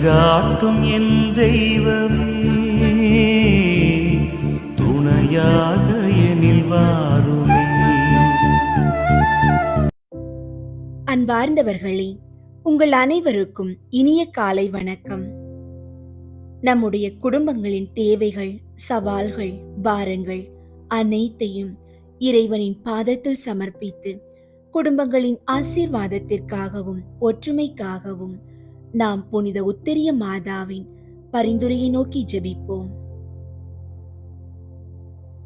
வழிகாட்டும் என் தெய்வமே, துணையாக எனில் வாருமே. அன்பார்ந்தவர்களே, உங்கள் அனைவருக்கும் இனிய காலை வணக்கம். நம்முடைய குடும்பங்களின் தேவைகள், சவால்கள், பாரங்கள் அனைத்தையும் இறைவனின் பாதத்தில் சமர்ப்பித்து குடும்பங்களின் ஆசீர்வாதத்திற்காகவும் ஒற்றுமைக்காகவும் நாம் புனித உத்தரிய மாதாவின் பரிந்துரையை நோக்கி ஜெபிப்போம்.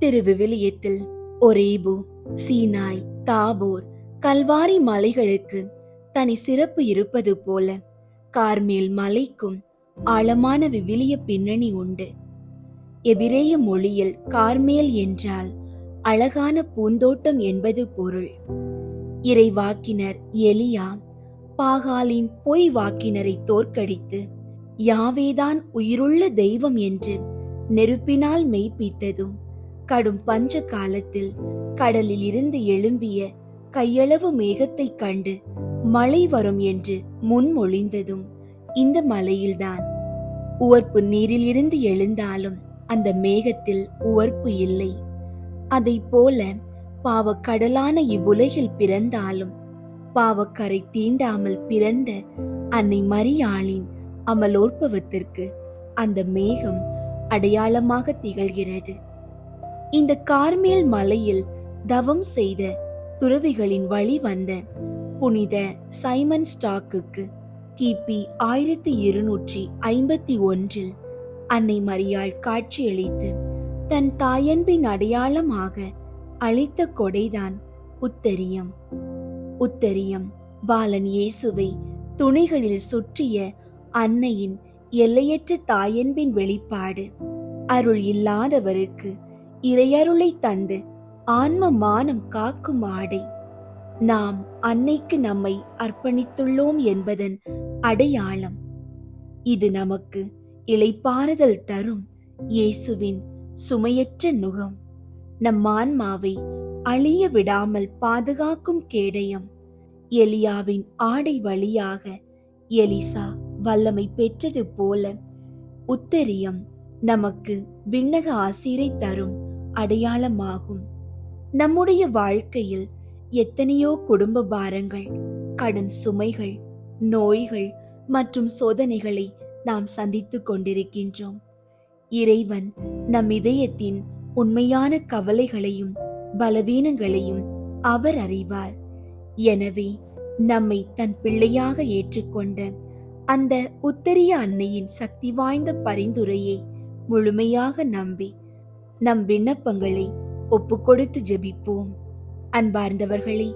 திருவிவிலியத்தில் ஒரேபு, சீனாய், தாபோர், கல்வாரி மலைகளுக்கு தனி சிறப்பு இருப்பது போல கார்மேல் மலைக்கும் ஆழமான விவிலிய பின்னணி உண்டு. எபிரேய மொழியில் கார்மேல் என்றால் அழகான பூந்தோட்டம் என்பது பொருள். இறைவாக்கினர் எலியா பாகாலின் பொய் வாக்கினரை தோற்கடித்து யாவேதான் உயிருள்ள தெய்வம் என்று நெருப்பினால் மெய்ப்பித்ததும், கடும் பஞ்ச காலத்தில் கடலில் இருந்து எழும்பிய கையளவு மேகத்தை கண்டு மழை வரும் என்று முன்மொழிந்ததும் இந்த மலையில்தான். உவர்ப்பு நீரில் இருந்து எழுந்தாலும் அந்த மேகத்தில் உவர்ப்பு இல்லை. அதை போல பாவக்கடலான இவ்வுலகில் பிறந்தாலும் பாவக்கரை தீண்டாமல் பிறந்த அன்னை மரியாளின் அமலோற்பவத்திற்கு அந்த மேகம் அடையாளமாக திகழ்கிறது. இந்த கார்மேல் மலையில் தவம் செய்த துறவிகளின் வழி வந்த புனித சைமன் ஸ்டாக்குக்கு கிபி 1251 அன்னை மரியாள் காட்சியளித்து தன் தாயன்பின் அடையாளமாக அளித்த கொடைதான் உத்தரியம். உத்தரியம் பாலன் இயேசுவை துணைகளில் சுற்றிய அன்னையின் எல்லையற்ற தாயன்பின் வெளிப்பாடு. அருள் இல்லாதவருக்கு இறையருளை தந்து ஆன்ம மானம் காக்கும் ஆடை. நாம் அன்னைக்கு நம்மை அர்ப்பணித்துள்ளோம் என்பதன் அடையாளம். இது நமக்கு இளைப்பாறுதல் தரும் இயேசுவின் சுமையற்ற நுகம். நம் ஆன்மாவை அழிய விடாமல் பாதுகாக்கும் கேடயம். எலியாவின் ஆடை வழியாக எலிசா வல்லமை பெற்றது போல உத்தரியம் நமக்கு விண்ணக ஆசீரை தரும் அடையாளமாகும். நம்முடைய வாழ்க்கையில் எத்தனையோ குடும்ப பாரங்கள், கடன் சுமைகள், நோய்கள் மற்றும் சோதனைகளை நாம் சந்தித்துக் கொண்டிருக்கின்றோம். இறைவன் நம் இதயத்தின் உண்மையான கவலைகளையும் பலவீனங்களையும் அவர் அறிவார். எனவே நம்மை தன் பிள்ளையாக ஏற்றுக்கொண்ட அந்த உத்தரிய அன்னையின் சக்தி வாய்ந்த பரிந்துரையை முழுமையாக நம்பி நம் விண்ணப்பங்களை ஒப்புக்கொடுத்து ஜெபிப்போம். அன்பார்ந்தவர்களே,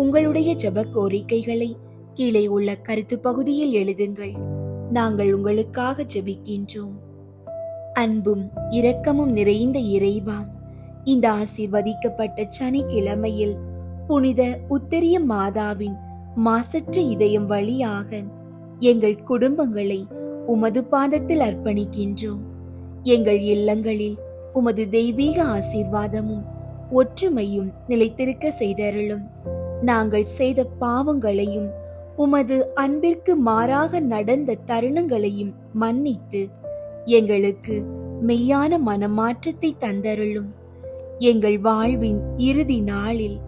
உங்களுடைய ஜெப கோரிக்கைகளை கீழே உள்ள கருத்து பகுதியில் எழுதுங்கள். நாங்கள் உங்களுக்காக ஜெபிக்கின்றோம். அன்பும் இரக்கமும் நிறைந்த இறைவா, இந்த ஆசீர்வதிக்கப்பட்ட சனிக்கிழமையில் புனித உத்தரிய மாதாவின் மாசற்ற இதயம் வழியாக எங்கள் குடும்பங்களை உமது பாதத்தில் அர்ப்பணிக்கின்றோம். எங்கள் இல்லங்களில் உமது தெய்வீக ஆசீர்வாதமும் ஒற்றுமையும் நிலைத்திருக்க செய்தருளும். நாங்கள் செய்த பாவங்களையும் உமது அன்பிற்கு மாறாக நடந்த தருணங்களையும் மன்னித்து எங்களுக்கு மெய்யான மனமாற்றத்தை தந்தருளும். எங்கள் வாழ்வின் இறுதி நாளில்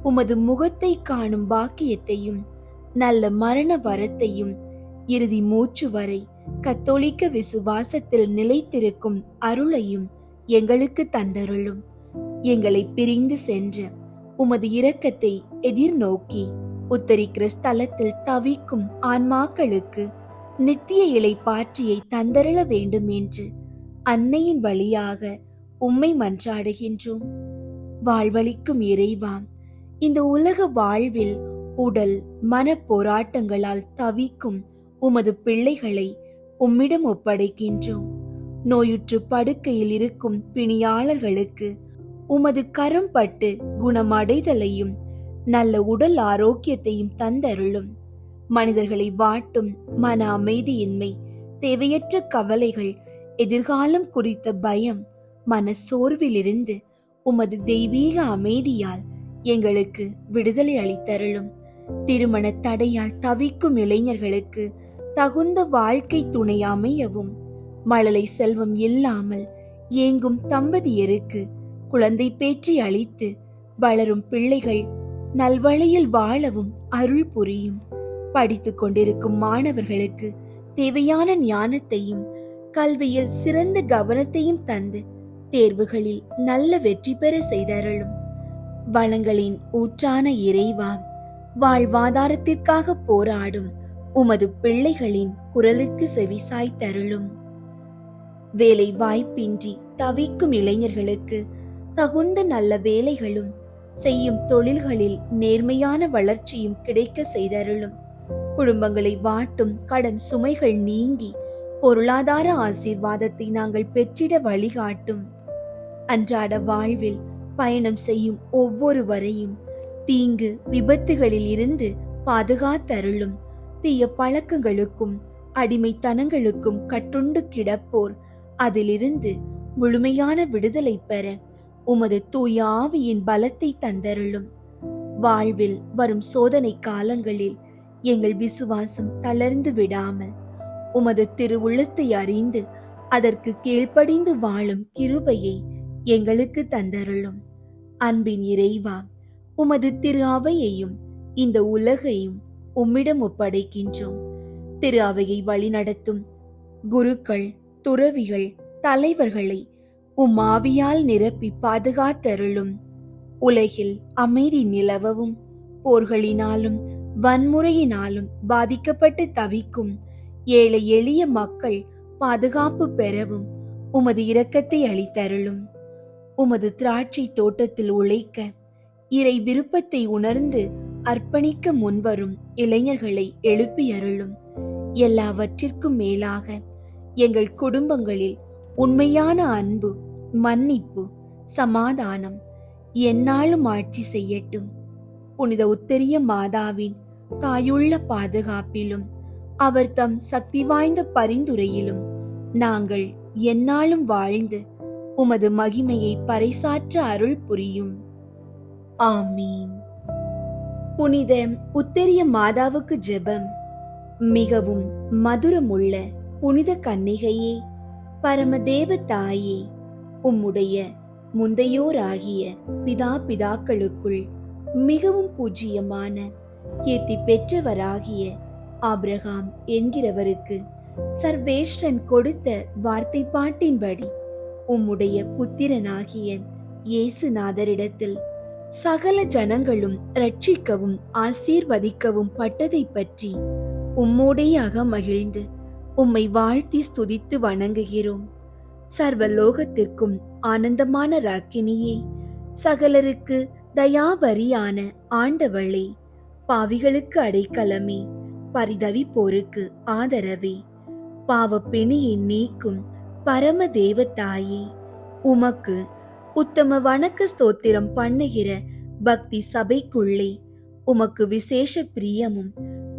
உமது முகத்தை காணும் பாக்கியத்தையும் நல்ல மரண வரத்தையும் இறுதி மூச்சு வரை கத்தோலிக்க விசுவாசத்தில் நிலைத்திருக்கும் அருளையும் எங்களுக்கு தந்தருளும். எங்களை பிரிந்து சென்ற உமது இரக்கத்தை எதிர்நோக்கி உத்தரிக்கிற ஸ்தலத்தில் தவிக்கும் ஆன்மாக்களுக்கு நித்திய இளைப்பாற்றியை தந்தருள வேண்டும் என்று அன்னையின் வழியாக உம்மை மன்றாடுகின்றோம். வாழ்வளிக்கும் இறைவா, இந்த உலக வாழ்வில் உடல் மன போராட்டங்களால் தவிக்கும் உமது பிள்ளைகளை உம்மிடம் ஒப்படைக்கின்றோம். நோயுற்று படுக்கையில் இருக்கும் பிணியாளர்களுக்கு உமது கரம் பட்டு குணமடைதலையும் நல்ல உடல் ஆரோக்கியத்தையும் தந்தருளும். மனிதர்களை வாட்டும் மன அமைதியின்மை, தேவையற்ற கவலைகள், எதிர்காலம் குறித்த பயம், மன சோர்விலிருந்து உமது தெய்வீக அமைதியால் எங்களுக்கு விடுதலை அளித்தருளும். திருமண தடையால் தவிக்கும் இளைஞர்களுக்கு தகுந்த வாழ்க்கை துணை அமையவும், மழலை செல்வம் இல்லாமல் ஏங்கும் தம்பதியருக்கு குழந்தை பேற்றி அளித்து வளரும் பிள்ளைகள் நல்வழியில் வாழவும் அருள் புரியும். படித்துக் கொண்டிருக்கும் மாணவர்களுக்கு தேவையான ஞானத்தையும் கல்வியில் சிறந்த கவனத்தையும் தந்து தேர்வுகளில் நல்ல வெற்றி பெற செய்தருளும். வளங்களின் ஊற்றான இறைவா, வாழ்வாதாரத்திற்காக போராடும் உமது பிள்ளைகளின் குரலுக்கு செவிசாய் தருளும். வேலை வாய்ப்பின்றி தவிக்கும் இளைஞர்களுக்கு தகுந்த நல்ல வேலைகளும் செய்யும் தொழில்களில் நேர்மையான வளர்ச்சியும் கிடைக்க செய்தருளும். குடும்பங்களை வாட்டும் கடன் சுமைகள் நீங்கி பொருளாதார ஆசீர்வாதத்தை நாங்கள் பெற்றிட வழிகாட்டும். அன்றாட வாழ்வில் பயணம் செய்யும் ஒவ்வொருவரையும் தீங்கு விபத்துகளில் இருந்து பாதுகாத்தருளும். தீய பழக்கங்களுக்கும் அடிமைத்தனங்களுக்கும் கட்டுண்டு கிடப்போர் அதிலிருந்து முழுமையான விடுதலை பெற உமது தூய ஆவியின் பலத்தை தந்தருளும். வாழ்வில் வரும் சோதனை காலங்களில் எங்கள் விசுவாசம் தளர்ந்து விடாமல் உமது திருவுள்ளத்தை அறிந்து அதற்கு கீழ்ப்படிந்து வாழும் கிருபையை எங்களுக்கு தந்தருளும். அன்பின் இறைவா, உமது திரு அவையையும் இந்த உலகையும் உம்மிடம் ஒப்படைக்கின்றோம். திரு அவையை வழிநடத்தும் குருக்கள், துறவிகள், தலைவர்களை உம் ஆவியால் நிரப்பி பாதுகாத்தருளும். உலகில் அமைதி நிலவவும், போர்களினாலும் வன்முறையினாலும் பாதிக்கப்பட்டு தவிக்கும் ஏழை எளிய மக்கள் பாதுகாப்பு பெறவும் உமது இரக்கத்தை அளித்தருளும். உமது திராட்சை தோட்டத்தில் உழைக்க இறை விருப்பத்தை உணர்ந்து அர்ப்பணிக்க முன்வரும் இளைஞர்களை எழுப்பியருளும். எல்லாவற்றிற்கும் மேலாக எங்கள் குடும்பங்களில் உண்மையான அன்பு, மன்னிப்பு, சமாதானம் எந்நாளும் ஆட்சி செய்யட்டும். புனித உத்தரிய மாதாவின் தாயுள்ள பாதுகாப்பிலும் அவர் தம் சக்தி வாய்ந்த பரிந்துரையிலும் நாங்கள் எந்நாளும் வாழ்ந்து உமது மகிமையை பறைசாற்ற அருள் புரியும். ஆமீன். புனித உத்தரிய மாதாவுக்கு ஜெபம். மிகவும் மதுரமுள்ள புனித கன்னிகையே, பரமதேவ தாயே, உம்முடைய முந்தையோராகிய பிதாக்களுக்குள் மிகவும் பூஜ்யமான கீர்த்தி பெற்றவராகிய ஆபிரகாம் என்கிறவருக்கு சர்வேஸ்வரன் கொடுத்த வார்த்தை பாட்டின்படி உம்முடைய புத்திரனாகிய இயேசுநாதரிடத்தில் சகல ஜனங்களும் ரட்சிக்கவும் ஆசீர்வதிக்கவும் பட்டதை பற்றி உம்மோடையாக மகிழ்ந்து உம்மை வாழ்த்தி ஸ்துதித்து வணங்குகிறோம். சர்வலோகத்திற்கும் ஆனந்தமான ராக்கினியே, சகலருக்கு தயாபரியான ஆண்டவளே, பாவிகளுக்கு அடைக்கலமே, பரிதவிப்போருக்கு ஆதரவே, பாவ பிணியை நீக்கும் பரம தேவதாயே, உமக்கு உத்தம வணக்க ஸ்தோத்திரம் பண்ணுகிற பக்தி சபைக்குள்ளே உமக்கு விசேஷ பிரியமும்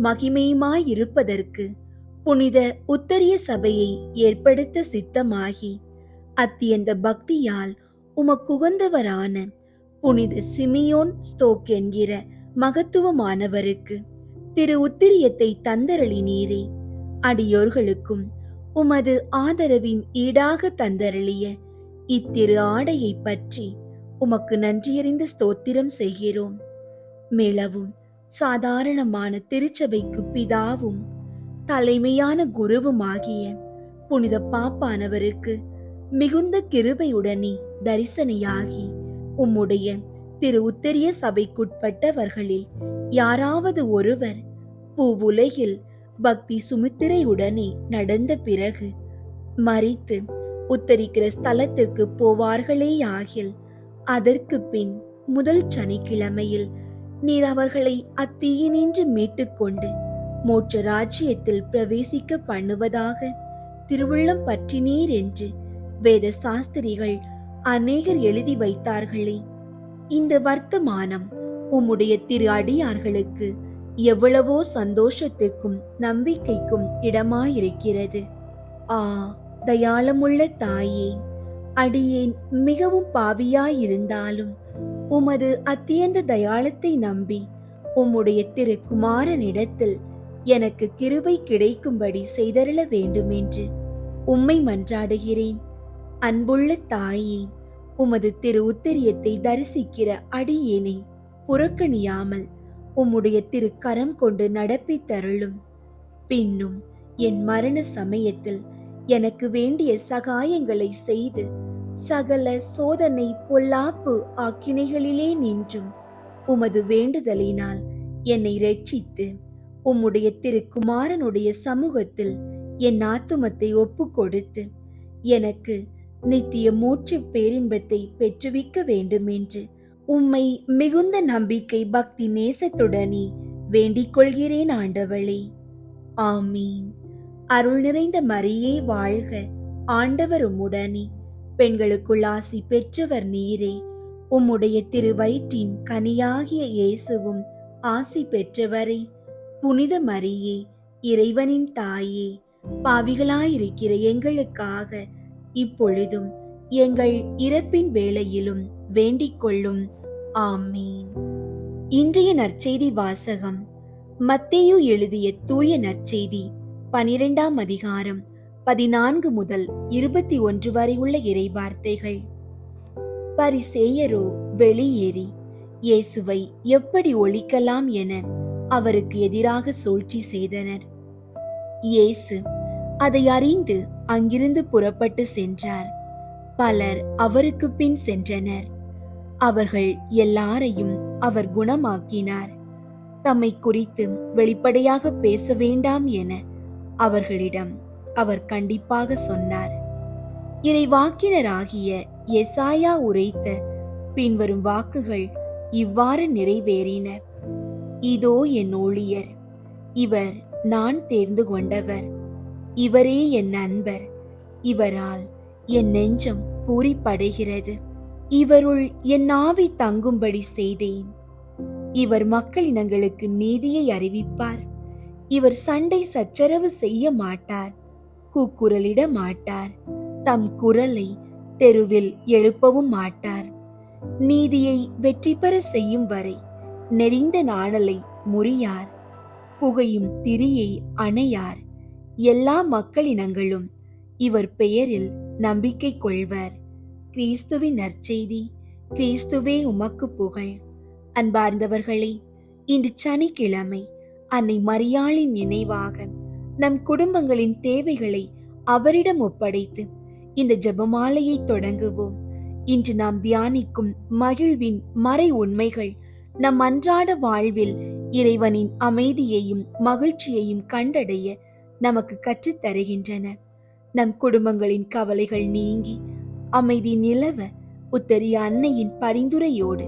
மகிமையுமாயிருப்பதற்கு புனித உத்தரிய சபையை ஏற்படுத்த சித்தமாகி அத்தியந்த பக்தியால் உமக்குகந்தவரான புனித சிமியோன் ஸ்தோக் என்கிற மகத்துவமானவருக்கு திரு உத்திரியத்தை தந்தருளினீரே. அடியோர்களுக்கும் உமது ஆதரவின் ஈடாக தந்தருளிய இத்திரு ஆடையை பற்றி உமக்கு நன்றியறிந்த ஸ்தோத்திரம் செய்கிறோம். மிளவும் சாதாரணமான திருச்சபைக்கு பிதாவும் தலைமையான குருவுமாகிய புனித பாப்பானவருக்கு மிகுந்த கிருபையுடனே தரிசனையாகி உம்முடைய திரு உத்தரிய சபைக்குட்பட்டவர்களில் யாராவது ஒருவர் பூவுலகில் பக்தி சுமித்திரையுடனே நடந்த பிறகு மரித்து உத்தரிக்கிற ஸ்தலத்திற்கு போவார்களேயாகில் அதற்கு பின் முதல் சனிக்கிழமையில் நீர் அவர்களை அத்தீயினின்று மீட்டுக்கொண்டு மோட்ச ராஜ்யத்தில் பிரவேசிக்க பண்ணுவதாக திருவுள்ளம் பற்றினீர் என்று வேத சாஸ்திரிகள் அநேகர் எழுதி வைத்தார்களே. இந்த வர்த்தமானம் உம்முடைய திரு அடியார்களுக்கு எவ்வளவோ சந்தோஷத்துக்கும் நம்பிக்கைக்கும் இடமாயிருக்கிறது. ஆ தயாளமுள்ள தாயே, அடியேன் மிகவும் பாவியாயிருந்தாலும் உமது அத்தியந்த தயாளத்தை நம்பி உம்முடைய திரு குமாரனிடத்தில் எனக்கு கிருபை கிடைக்கும்படி செய்தருள வேண்டுமென்று உம்மை மன்றாடுகிறேன். அன்புள்ள தாயே, உமது திரு உத்தரியத்தை தரிசிக்கிற அடியேனை புறக்கணியாமல் உம்முடைய திரு கரம் கொண்டு நடப்பித்தருளும். பின்னும் என் மரண சமயத்தில் எனக்கு வேண்டிய சகாயங்களை செய்து சகல சோதனை பொல்லாப்பு ஆக்கினைகளிலே நின்றும் உமது வேண்டுதலினால் என்னை இரட்சித்து உம்முடைய திருக்குமாரனுடைய சமூகத்தில் என் ஆத்துமத்தை ஒப்பு கொடுத்து எனக்கு நித்திய மூச்சு பேரின்பத்தை பெற்றுவிக்க வேண்டுமென்று உம்மை மிகுந்த நம்பிக்கை பக்தி நேசத்துடனே வேண்டிக் கொள்கிறேன் ஆண்டவளே. ஆமீன். அருள் நிறைந்த மரியே வாழ்க, ஆண்டவர் உம்முடனே, பெண்களுக்குள் ஆசி பெற்றவர் நீரே. உம்முடைய திருவயிற்றின் கனியாகிய இயேசுவும் ஆசி பெற்றவரே. புனித மரியே, இறைவனின் தாயே, பாவிகளாயிருக்கிற எங்களுக்காக இப்பொழுதும் எங்கள் இறப்பின் வேளையிலும் வேண்டிக் கொள்ளும். ஆமீன். இன்றைய நற்செய்தி வாசகம். மத்தேயு எழுதிய தூய நற்செய்தி 12ஆம் அதிகாரம் 14 முதல் 21 வரை உள்ள இறைவார்த்தைகள். பரிசேயரோ வெளியேறி இயேசுவை எப்படி ஒழிக்கலாம் என அவருக்கு எதிராக சூழ்ச்சி செய்தனர். இயேசு அதை அறிந்து அங்கிருந்து புறப்பட்டு சென்றார். பலர் அவருக்கு பின் சென்றனர். அவர்கள் எல்லாரையும் அவர் குணமாக்கினார். தம்மை குறித்து வெளிப்படையாக பேச வேண்டாம் என அவர்களிடம் அவர் கண்டிப்பாக சொன்னார். இறைவாக்கினராகிய எசாயா உரைத்த பின்வரும் வாக்குகள் இவ்வாறு நிறைவேறின. இதோ என் ஊழியர், இவர் நான் தேர்ந்து கொண்டவர், இவரே என் நண்பர், இவரால் என் நெஞ்சம் பூரிப்படைகிறது. இவருள் என் ஆவி தங்கும்படி செய்தேன். இவர் மக்களினங்களுக்கு நீதியை அறிவிப்பார். இவர் சண்டை சச்சரவு செய்ய மாட்டார், கூக்குரலிட மாட்டார், தம் குரலை தெருவில் எழுப்பவும் மாட்டார். நீதியை வெற்றி பெற செய்யும் வரை நெறிந்த நாணலை முறியார், புகையும் திரியை அணையார். எல்லா மக்களினங்களும் இவர் பெயரில் நம்பிக்கை கொள்வர். கிறிஸ்துவின் நற்செய்தி. கிறிஸ்துவே உமக்கு புகழ். அன்பார்ந்தவர்களே, இன்று சனிக்கிழமை அன்னை மரியாளின் நினைவாக நம் குடும்பங்களின் தேவைகளை அவரிடம் ஒப்படைத்து இந்த ஜெபமாலையை தொடங்குவோம். இன்று நாம் தியானிக்கும் மகிழ்வின் மறை உண்மைகள் நம் அன்றாட வாழ்வில் இறைவனின் அமைதியையும் மகிழ்ச்சியையும் கண்டடைய நமக்கு கற்றுத் தருகின்றன. நம் குடும்பங்களின் கவலைகள் நீங்கி அமைதி நிலவ உத்தரிய அன்னையின் பரிந்துரையோடு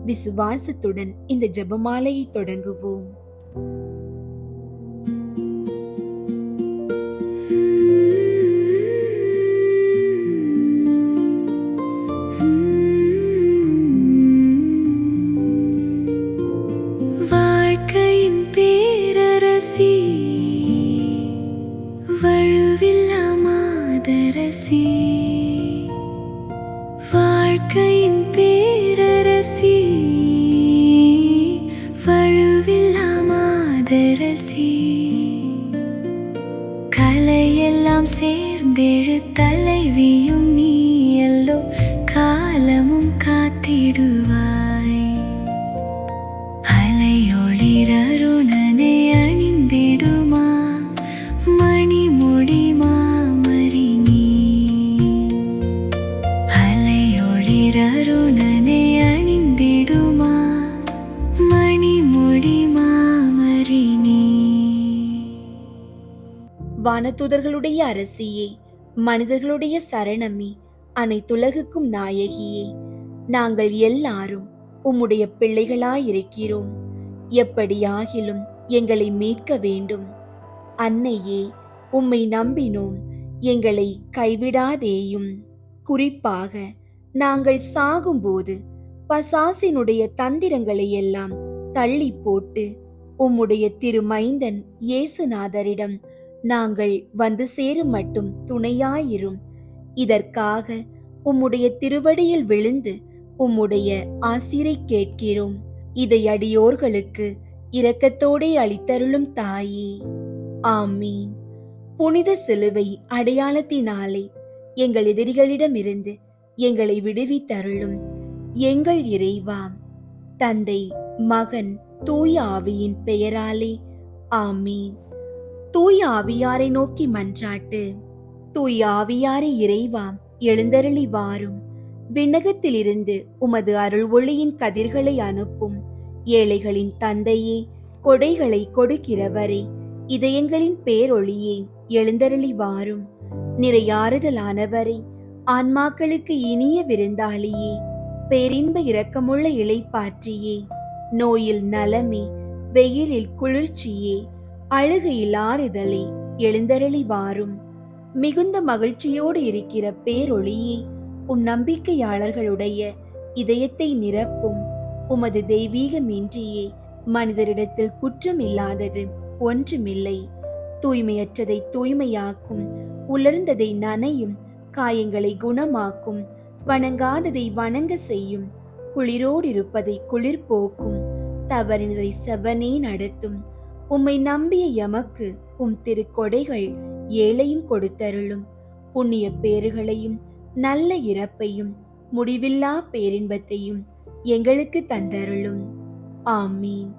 விசுவாசத்துடன் இந்த ஜெபமாலையை தொடங்குவோம். வாழ்க்கையின் பேரரசி, வழுவில்லா மாதரசி, வாழ்க்கையின் பேரரசி, வழுவில்லா மாதரசி, கலையெல்லாம் சேர்ந்தெழு தலைவியும் நீயல்லோ, காலமும் காத்திடுவாய். அலையொளிரருணனை அணிந்திடுமா மணிமுடி மாமரி நீ, அலையொளிரருணனை அணிந்திடுமா மணிமுடி மாமரி நீ. வானதூதர்களுடைய அரசியே, மனிதர்களுடைய சரணமே, அனைத்துலகுக்கும் நாயகியே, நாங்கள் எல்லாரும் உம்முடைய பிள்ளைகளாயிருக்கிறோம். எப்படியாகிலும் எங்களை மீட்க வேண்டும். அன்னையே, உம்மை நம்பினோம், எங்களை கைவிடாதேயும். குறிப்பாக நாங்கள் சாகும்போது பசாசினுடைய தந்திரங்களை எல்லாம் தள்ளி போட்டு உம்முடைய திருமைந்தன் இயேசுநாதரிடம் நாங்கள் வந்து சேரும் மட்டும் துணையாயிரும். இதற்காக உம்முடைய திருவடியில் விழுந்து உம்முடைய ஆசிரை கேட்கிறோம். இதை அடியோர்களுக்கு இரக்கத்தோடே அளித்தருளும் தாயே. ஆமீன். புனித சிலுவை அடையாளத்தினாலே எங்கள் எதிரிகளிடமிருந்து எங்களை விடுவித்தருளும் எங்கள் இறைவா. தந்தை, மகன், தூய ஆவியின் பெயராலே ஆமீன். தூய ஆவியாரை நோக்கி மன்றாட்டு. தூய ஆவியாரை இறைவா, எழுந்தருளி வாரும். விண்ணகத்திலிருந்து உமது அருள் ஒளியின் கதிர்களை அனுப்பும். ஏழைகளின் தந்தையே, கொடைகளை கொடுக்கிறவரே, இதயங்களின் பேரொளியே, எழுந்தருளி வாரும். நிறையாறுதலானவரே, ஆன்மாக்களுக்கு இனிய விருந்தாளியே, பேரின்ப இரக்கமுள்ள இளைப்பாற்றியே, நோயில் நலமே, வெயிலில் குளிர்ச்சியே, அழுகையில் ஆறுதலே, எழுந்தருளி வாரும். மிகுந்த மகிழ்ச்சியோடு இருக்கிற பேரொளியே, உம் நம்பிக்கையாளர்களுடைய இதயத்தை நிரப்பும். உமது தெய்வீகமின்றியே மனிதரிடத்தில் குற்றம் இல்லாதது ஒன்றுமில்லை. தூய்மையற்றதை தூய்மையாக்கும், உலர்ந்ததை நனையும், காயங்களை குணமாக்கும், வணங்காததை வணங்க செய்யும், குளிரோடு இருப்பதை குளிர் போக்கும், தவறினதை செவ்வனே நடத்தும். உம்மை நம்பிய எமக்கு உம் திருக்கொடைகள் ஏழையும் கொடுத்தருளும். புண்ணிய பேறுகளையும் நல்ல இறப்பையும் முடிவில்லா பேரின்பத்தையும் எங்களுக்கு தந்தருளும். ஆமீன்.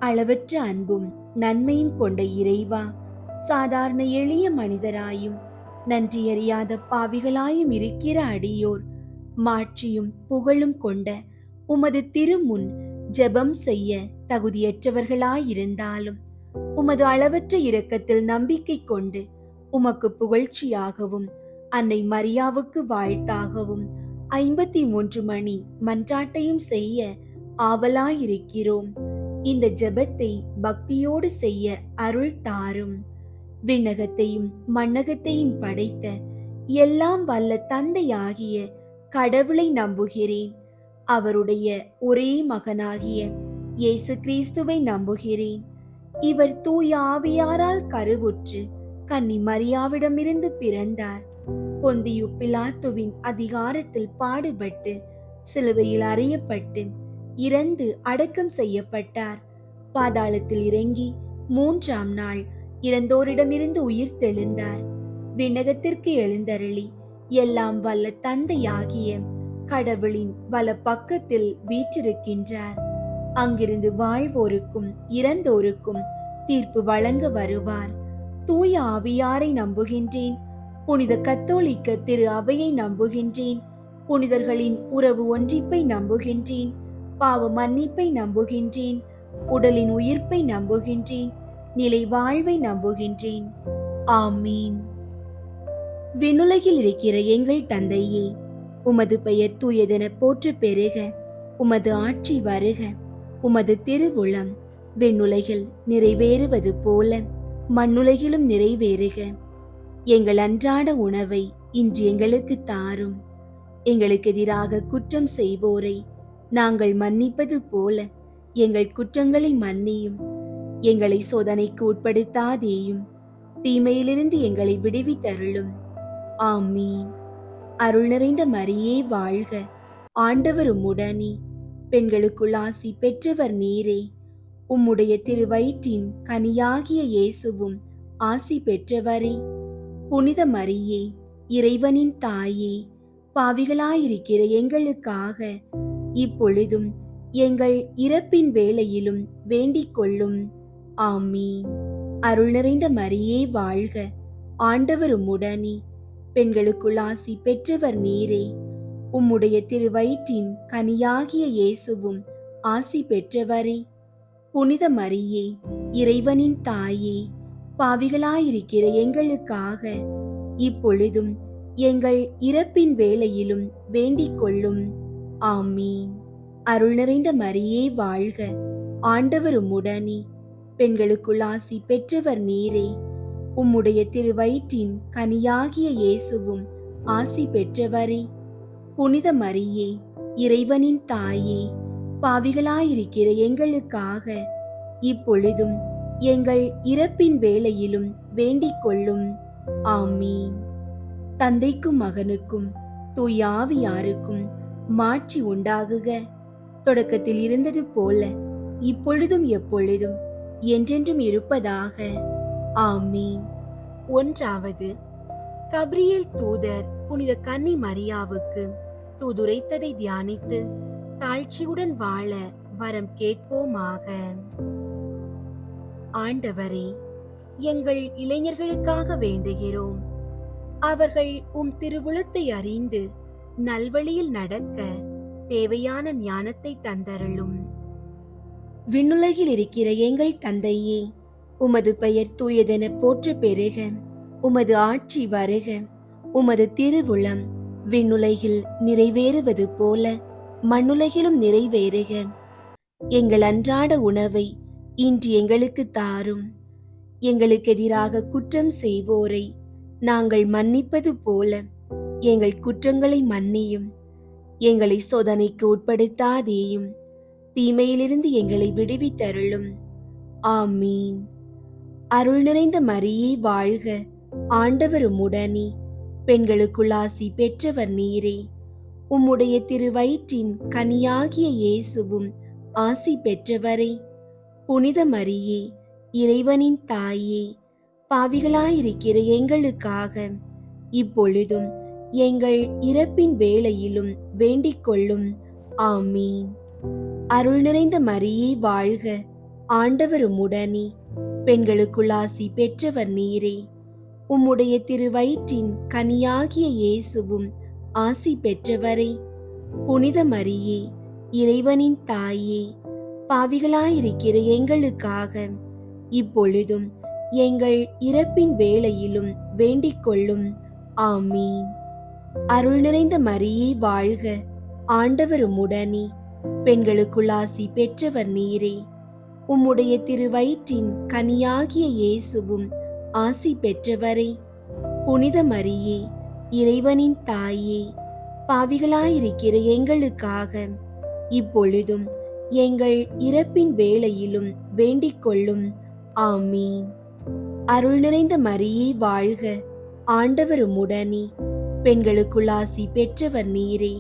அளவற்ற அன்பும் நன்மையும் கொண்ட இறைவா, சாதாரண எளிய மனிதராயும் நன்றியறியாத பாவிகளாயும் இருக்கிற அடியோர் மாட்சியும் புகழும் கொண்ட உமது திருமுன் ஜெபம் செய்ய தகுதியற்றவர்களாயிருந்தாலும் உமது அளவற்ற இரக்கத்தில் நம்பிக்கை கொண்டு உமக்கு புகழ்ச்சியாகவும் அன்னை மரியாவுக்கு வாழ்த்தாகவும் 53 மணி மன்றாட்டையும் செய்ய ஆவலாயிருக்கிறோம். இந்த ஜெபத்தை பக்தியோடு செய்ய அருள் தாரும். விண்ணகத்தையும் மண்ணகத்தையும் படைத்த எல்லாம் வல்ல தந்தையாகிய கடவுளை நம்புகிறேன். அவருடைய ஒரே மகனாகிய இயேசு கிறிஸ்துவை நம்புகிறேன். இவர் தூய ஆவியாரால் கருவுற்று கன்னி மரியாவிடமிருந்து பிறந்தார். பொந்தியு பிலாத்துவின் அதிகாரத்தில் பாடுபட்டு சிலுவையில் அறையப்பட்டு இறந்து அடக்கம் செய்யப்பட்டார். பாதாளத்தில் இறங்கி 3ஆம் நாள் இறந்தோரிடமிருந்து உயிர் தெழுந்தார். விண்ணகத்திற்கு எழுந்தருளி எல்லாம் வல்ல தந்தையாகிய கடவுளின் வல பக்கத்தில் வீற்றிருக்கின்றார். அங்கிருந்து வாழ்வோருக்கும் இறந்தோருக்கும் தீர்ப்பு வழங்க வருவார். தூய ஆவியாரை நம்புகின்றேன். புனித கத்தோலிக்க திரு அவையை நம்புகின்றேன். புனிதர்களின் உறவு ஒன்றிப்பை நம்புகின்றேன். பாவ மன்னிப்பை நம்புகின்றேன். உடலின் உயிர்ப்பை நம்புகின்றேன். நிலை வாழ்வை நம்புகின்றேன். ஆமீன். விண்ணுலகில் இருக்கிற எங்கள் தந்தையே, உமது பெயர் தூயதென போற்று பெருக. உமது ஆட்சி வருக. உமது திருவுளம் விண்ணுலகில் நிறைவேறுவது போல மண்ணுலகிலும் நிறைவேறுக. எங்கள் அன்றாட உணவை இன்று எங்களுக்கு தாரும். எங்களுக்கு எதிராக குற்றம் செய்வோரை நாங்கள் மன்னிப்பது போல எங்கள் குற்றங்களை மன்னியும். எங்களை சோதனைக்கு உட்படுத்தாதேயும், தீமையிலிருந்து எங்களை விடுவித்தருளும். ஆமீன். அருள் நிறைந்த மரியே வாழ்க. ஆண்டவர் உம்முடனே, பெண்களுக்குள் ஆசி பெற்றவர் நீரே. உம்முடைய திருவயிற்றின் கனியாகிய இயேசுவும் ஆசி பெற்றவரே. புனித மரியே, இறைவனின் தாயே, பாவிகளாயிருக்கிற எங்களுக்காக இப்பொழுதும் எங்கள் இறப்பின் வேளையிலும் வேண்டிக் கொள்ளும். ஆமீன். அருள் நிறைந்த மரியே வாழ்க. ஆண்டவர் உம்முடனே, பெண்களுக்குள் ஆசி பெற்றவர் நீரே. உம்முடைய திருவயிற்றின் கனியாகிய இயேசுவும் ஆசி பெற்றவரே. புனித மரியே, இறைவனின் தாயே, பாவிகளாயிருக்கிற எங்களுக்காக இப்பொழுதும் எங்கள் இறப்பின் வேளையிலும் வேண்டிக் கொள்ளும். ஆமீன். அருள் நிறைந்த மரியே வாழ்க. ஆண்டவர் உம்முடனே, பெண்களுக்குள் ஆசி பெற்றவர் நீரே. உம்முடைய திருவயிற்றின் கனியாகிய இயேசுவும் ஆசி பெற்றவரே. புனித மரியே, இறைவனின் தாயே, பாவிகளாயிருக்கிற எங்களுக்காக இப்பொழுதும் எங்கள் இறப்பின் வேளையிலும் வேண்டிக் கொள்ளும். ஆமீன். தந்தைக்கும் மகனுக்கும் தூய ஆவியாருக்கும் மாட்சி உண்டாகுக. தொடக்கத்தில் இருந்தது போல இப்பொழுதும் எப்பொழுதும் என்றென்றும் இருப்பதாக. ஆமீன். ஒன்றாவது, கபிரியேல் தூதர் புனித கன்னி மரியாவுக்கு தூதுரைத்ததை தியானித்து தாழ்ச்சியுடன் வாழ வரம் கேட்போமாக. ஆண்டவரே, எங்கள் இளைஞர்களுக்காக வேண்டுகிறோம். அவர்கள் திருவுளத்தை அறிந்து நல்வழியில் நடக்க தேவையான ஞானத்தை தந்தருளும். விண்ணுலகில் இருக்கிற எங்கள் தந்தையே, உமது பெயர் தூயதென போற்ற பெருக. உமது ஆட்சி வருக. உமது திருவுளம் விண்ணுலகில் நிறைவேறுவது போல மண்ணுலகிலும் நிறைவேறுக. எங்கள் அன்றாட உணவை இன்று எங்களுக்கு தாரும். எங்களுக்கு எதிராக குற்றம் செய்வோரை நாங்கள் மன்னிப்பது போல எங்கள் குற்றங்களை மன்னியும். எங்களை சோதனைக்கு உட்படுத்தாதேயும், தீமையிலிருந்து எங்களை விடுவித்தருளும். ஆமீன். அருள் நிறைந்த மரியே வாழ்க. ஆண்டவர் உம்முடனே, பெண்களுக்குள் ஆசி பெற்றவர் நீரே. உம்முடைய திருவயிற்றின் கனியாகிய இயேசுவும் ஆசி பெற்றவரே. புனித மரியே, இறைவனின் தாயே, பாவிகளாயிருக்கிற எங்களுக்காக இப்பொழுதும் எங்கள் இறப்பின் வேளையிலும் வேண்டிக் கொள்ளும். ஆமீன். அருள் நிறைந்த மரியே வாழ்க. ஆண்டவர் உம்முடனே, பெண்களுக்குள் ஆசி பெற்றவர் நீரே. உம்முடைய திருவயிற்றின் கனியாகிய இயேசுவும் ஆசி பெற்றவரே. புனித மரியே, இறைவனின் தாயே, பாவிகளாயிருக்கிற எங்களுக்காக இப்பொழுதும் எங்கள் இறப்பின் வேளையிலும் வேண்டிக் கொள்ளும். ஆமீன். அருள் நிறைந்த மரியே வாழ்க. ஆண்டவர் உம்முடனே, பெண்களுக்குள் ஆசி பெற்றவர் நீரே. உம்முடைய திருவயிற்றின் கனியாகிய இயேசுவும் ஆசி பெற்றவரே. புனித மரியே, இறைவனின் தாயே, பாவிகளாயிருக்கிற எங்களுக்காக இப்பொழுதும் எங்கள் இறப்பின் வேளையிலும் வேண்டிக் கொள்ளும். ஆமீன். அருள் நிறைந்த மரியே வாழ்க. ஆண்டவர் உம்முடனே, பெண்களுக்குள் ஆசி பெற்றவர் நீரே.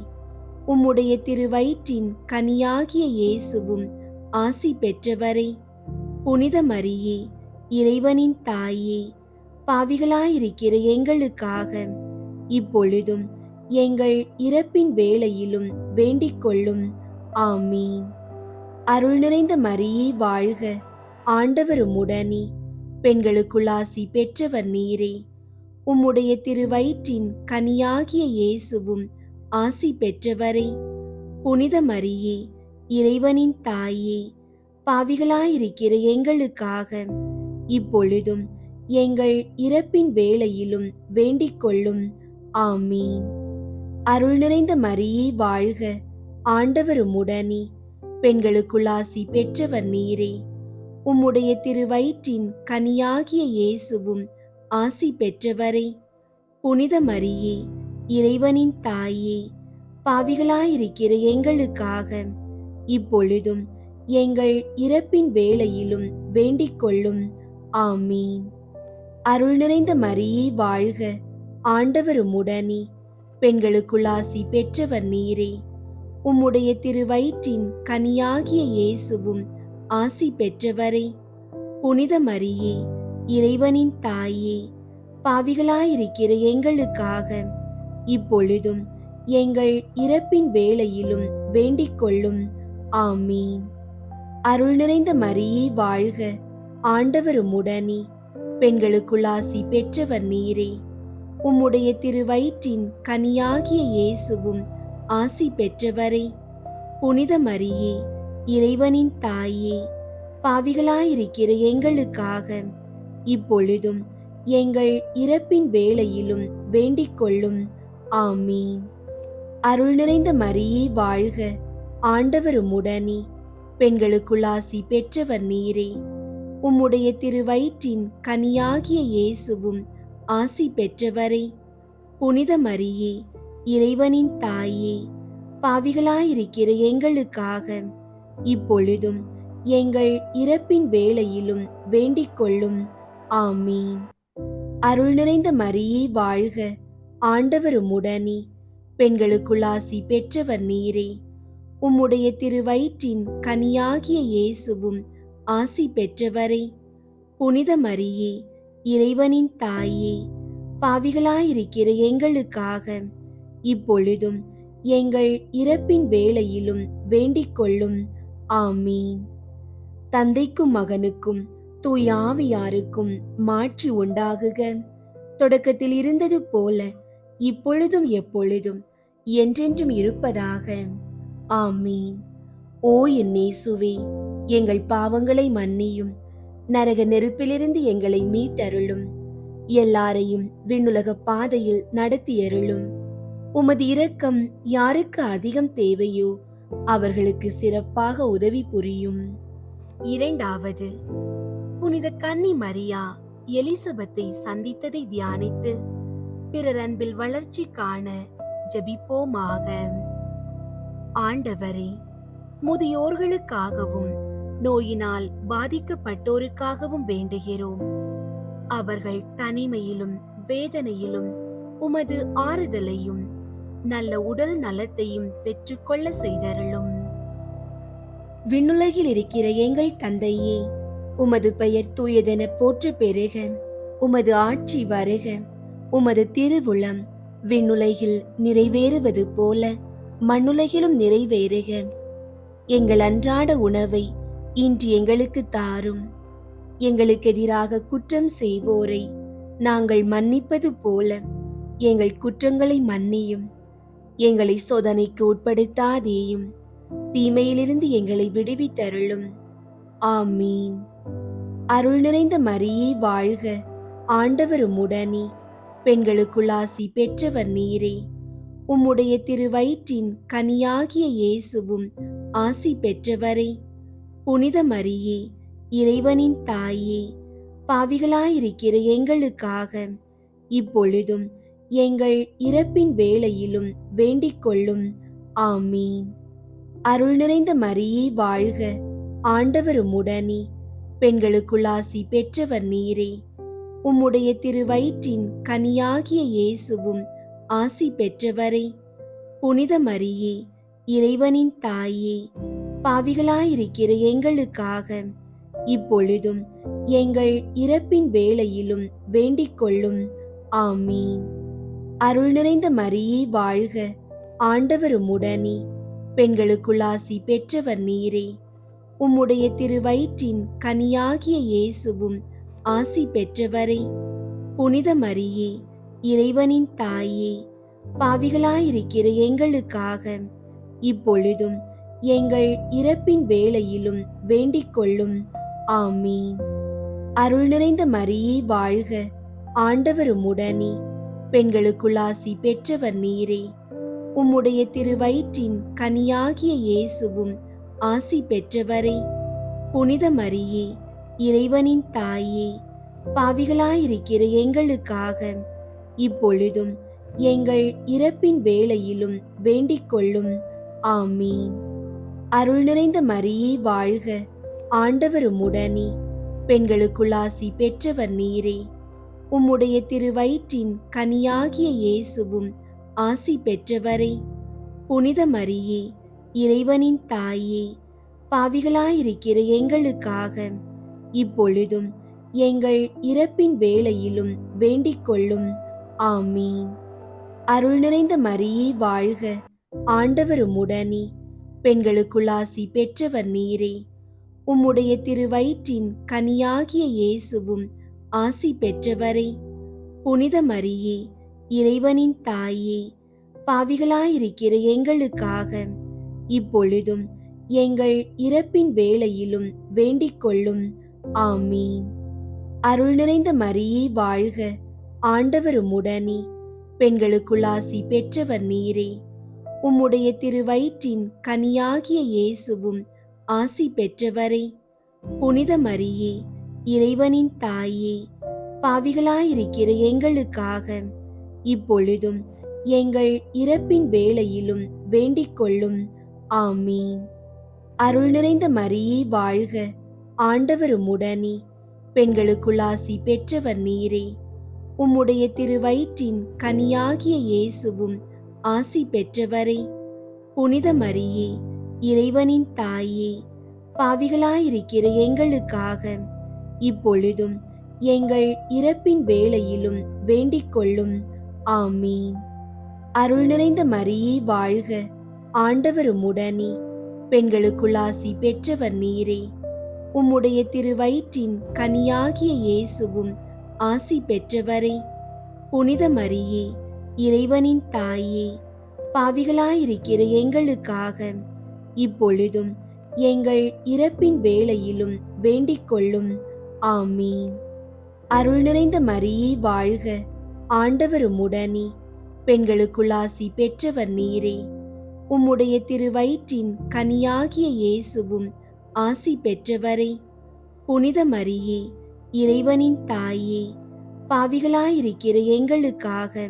உம்முடைய திருவயிற்றின் கனியாகிய இயேசுவும் ஆசி பெற்றவரே. புனித மரியே, இறைவனின் தாயே, பாவிகளாயிருக்கிற எங்களுக்காக இப்பொழுதும் எங்கள் இறப்பின் வேளையிலும் வேண்டிக் கொள்ளும். ஆமீன். அருள் நிறைந்த மரியே வாழ்க. ஆண்டவர் உம்முடனே, பெண்களுக்குள் ஆசி பெற்றவர் நீரே. உம்முடைய திருவயிற்றின் கனியாகிய இயேசுவும் ஆசி பெற்றவரே. புனித மரியே, இறைவனின் தாயே, பாவிகளாயிருக்கிற எங்களுக்காக இப்பொழுதும் எங்கள் இறப்பின் வேளையிலும் வேண்டிக் கொள்ளும். ஆமீன். அருள் நிறைந்த மரியே வாழ்க. ஆண்டவர் உம்முடனே, பெண்களுக்குள் ஆசி பெற்றவர் நீரே. உம்முடைய திருவயிற்றின் கனியாகிய இயேசுவும் ஆசி பெற்றவரே. புனித மரியே, இறைவனின் தாயே, பாவிகளாயிருக்கிற எங்களுக்காக இப்பொழுதும் எங்கள் இறப்பின் வேளையிலும் வேண்டிக் கொள்ளும். ஆமீன். அருள் நிறைந்த மரியே வாழ்க. ஆண்டவர் உம்முடனே, பெண்களுக்குள் ஆசி பெற்றவர் நீரே. உம்முடைய திருவயிற்றின் கனியாகிய இயேசுவும் ஆசி பெற்றவரே. புனித மரியே, இறைவனின் தாயே, பாவிகளாயிருக்கிற எங்களுக்காக இப்பொழுதும் எங்கள் இறப்பின் வேளையிலும் வேண்டிக் கொள்ளும். ஆமீன். அருள் நிறைந்த மரியே வாழ்க. ஆண்டவர் உம்முடனே, பெண்களுக்குள் ஆசி பெற்றவர் நீரே. உம்முடைய திருவயிற்றின் கனியாகிய இயேசுவும் ஆசி பெற்றவரே. புனித மரியே, இறைவனின் தாயே, பாவிகளாயிருக்கிற எங்களுக்காக இப்பொழுதும் எங்கள் இறப்பின் வேளையிலும் வேண்டிக் கொள்ளும். ஆமீன். அருள் நிறைந்த மரியே வாழ்க. ஆண்டவர் உம்முடனே, பெண்களுக்குள் ஆசி பெற்றவர் நீரே. உம்முடைய திருவயிற்றின் கனியாகிய இயேசுவும் ஆசி பெற்றவரே. புனித மரியே, இறைவனின் தாயே, பாவிகளாயிருக்கிற எங்களுக்காக இப்பொழுதும் எங்கள் இறப்பின் வேளையிலும் வேண்டிக் கொள்ளும். ஆமீன். அருள் நிறைந்த மரியே வாழ்க. ஆண்டவர் உம்முடனே, பெண்களுக்குள் ஆசி பெற்றவர் நீரே. உம்முடைய திருவயிற்றின் கனியாகிய இயேசுவும் ஆசி பெற்றவரே. புனித மரியே, இறைவனின் தாயே, பாவிகளாயிருக்கிற எங்களுக்காக இப்பொழுதும் எங்கள் இறப்பின் வேளையிலும் வேண்டிக் கொள்ளும். ஆமீன். தந்தைக்கும் மகனுக்கும் தூய ஆவியாருக்கும் மாட்சி உண்டாகுக. தொடக்கத்தில் இருந்தது போல இப்பொழுதும் எப்பொழுதும் என்றென்றும் இருப்பதாக. ஆமீன். ஓ என் இயேசுவே, எங்கள் பாவங்களை மன்னியும், நரக நெருப்பிலிருந்து எங்களை மீட்டருளும், எல்லாரையும் விண்ணுலக பாதையில் நடத்தியருளும். உமது இரக்கம் யாருக்கு அதிகம் தேவையோ அவர்களுக்கு சிறப்பாக உதவி புரியும். இரண்டாவது, புனித கன்னி மரியா எலிசபெத்தை சந்தித்ததை தியானித்து பிறர் அன்பில் வளர்ச்சி காண ஜெபிப்போமாக. ஆண்டவரே, முதியோர்களுக்காகவும் நோயினால் பாதிக்கப்பட்டோருக்காகவும் வேண்டுகிறோம். அவர்கள் தனிமையிலும் வேதனையிலும் உமது ஆறுதலையும் நல்ல உடல் நலத்தையும் பெற்றுக்கொள்ள செய்தருளும். விண்ணுலகில் இருக்கிற எங்கள் தந்தையே, உமது பெயர் தூயதென போற்று பெருக. உமது ஆட்சி வருக. உமது திருவுளம் விண்ணுலகில் நிறைவேறுவது போல மண்ணுலகிலும் நிறைவேறுக. எங்கள் அன்றாட உணவை இன்று எங்களுக்கு தாரும். எங்களுக்கு எதிராக குற்றம் செய்வோரை நாங்கள் மன்னிப்பது போல எங்கள் குற்றங்களை மன்னியும். எங்களை சோதனைக்கு உட்படுத்தாதேயும், தீமையிலிருந்து எங்களை விடுவித்தருளும். ஆமீன். அருள் நிறைந்த மரியே வாழ்க. ஆண்டவர் உம்முடனே, பெண்களுக்குள் ஆசி பெற்றவர் நீரே. உம்முடைய திருவயிற்றின் கனியாகிய இயேசுவும் ஆசி பெற்றவரே. புனித மரியே, இறைவனின் தாயே, பாவிகளாயிருக்கிற எங்களுக்காக இப்பொழுதும் எங்கள் இறப்பின் வேளையிலும் வேண்டிக் கொள்ளும். ஆமீன். அருள் நிறைந்த மரியே வாழ்க. ஆண்டவர் உம்முடனே, பெண்களுக்குள் ஆசி பெற்றவர் நீரே. உம்முடைய திருவயிற்றின் கனியாகிய இயேசுவும் ஆசி பெற்றவரே. புனித மரியே, இறைவனின் தாயே, பாவிகளாயிருக்கிற எங்களுக்காக இப்பொழுதும் எங்கள் இறப்பின் வேளையிலும் வேண்டிக் கொள்ளும். ஆமீன். அருள் நிறைந்த மரியே வாழ்க. ஆண்டவர் உம்முடனே, பெண்களுக்குள் ஆசி பெற்றவர் நீரே. உம்முடைய திருவயிற்றின் கனியாகிய இயேசுவும் ஆசி பெற்றவரே. புனித மரியே, இறைவனின் தாயே, பாவிகளாயிருக்கிற எங்களுக்காக இப்பொழுதும் எங்கள் இறப்பின் வேளையிலும் வேண்டிக் கொள்ளும். ஆமீன். அருள் நிறைந்த மரியே வாழ்க. ஆண்டவர் உம்முடனே, பெண்களுக்குள் ஆசி பெற்றவர் நீரே. உம்முடைய திருவயிற்றின் கனியாகிய இயேசுவும் ஆசி பெற்றவரே. புனித மரியே, இறைவனின் தாயே, பாவிகளாயிருக்கிற எங்களுக்காக இப்பொழுதும் எங்கள் இறப்பின் வேளையிலும் வேண்டிக் கொள்ளும். ஆமீன். அருள் நிறைந்த மரியே வாழ்க. ஆண்டவர் உம்முடனே, பெண்களுக்குள் ஆசி பெற்றவர் நீரே. உம்முடைய திருவயிற்றின் கனியாகிய இயேசுவும் ஆசி பெற்றவரே. புனித மரியே, இறைவனின் தாயே, பாவிகளாயிருக்கிற எங்களுக்காக இப்பொழுதும் எங்கள் இறப்பின் வேளையிலும் வேண்டிக் கொள்ளும். ஆமீன். அருள் நிறைந்த மரியே வாழ்க. ஆண்டவர் உம்முடனே, பெண்களுக்குள் ஆசி பெற்றவர் நீரே. உம்முடைய திருவயிற்றின் கனியாகிய இயேசுவும் ஆசி பெற்றவரே. புனித மரியே, இறைவனின் தாயே, பாவிகளாயிருக்கிற எங்களுக்காக இப்பொழுதும் எங்கள் இறப்பின் வேளையிலும் வேண்டிக் கொள்ளும். ஆமீன். அருள் நிறைந்த மரியே வாழ்க. ஆண்டவர் உம்முடனே, பெண்களுக்குள் ஆசி பெற்றவர் நீரே. உம்முடைய திருவயிற்றின் கனியாகிய இயேசுவும் ஆசி பெற்றவரே. புனித மரியே, இறைவனின் தாயே, பாவிகளாயிருக்கிற எங்களுக்காக இப்பொழுதும் எங்கள் இறப்பின் வேளையிலும் வேண்டிக் கொள்ளும். ஆமீன். அருள் நிறைந்த மரியே வாழ்க. ஆண்டவர் உம்முடனே, பெண்களுக்குள் ஆசி பெற்றவர் நீரே. உம்முடைய திருவயிற்றின் கனியாகிய இயேசுவும் ஆசி பெற்றவரே. புனித மரியே, இறைவனின் தாயே, பாவிகளாயிருக்கிற எங்களுக்காக இப்பொழுதும் எங்கள் இறப்பின் வேளையிலும் வேண்டிக் கொள்ளும். ஆமீன். அருள் நிறைந்த மரியே வாழ்க, ஆண்டவர் உம்முடனே, பெண்களுக்குள் ஆசி பெற்றவர் நீரே. உம்முடைய திருவயிற்றின் கனியாகிய இயேசுவும் ஆசி பெற்றவரே. புனித மரியே, இறைவனின் தாயே, பாவிகளாயிருக்கிற எங்களுக்காக இப்பொழுதும் எங்கள் இறப்பின் வேளையிலும் வேண்டிக் கொள்ளும். ஆமீன். அருள் நிறைந்த மரியே வாழ்க, ஆண்டவர் உம்முடனே, பெண்களுக்குள் ஆசி பெற்றவர் நீரே. உம்முடைய திருவயிற்றின் கனியாகிய இயேசுவும் ஆசி பெற்றவரே. புனித மரியே, இறைவனின் தாயே, பாவிகளாயிருக்கிற எங்களுக்காக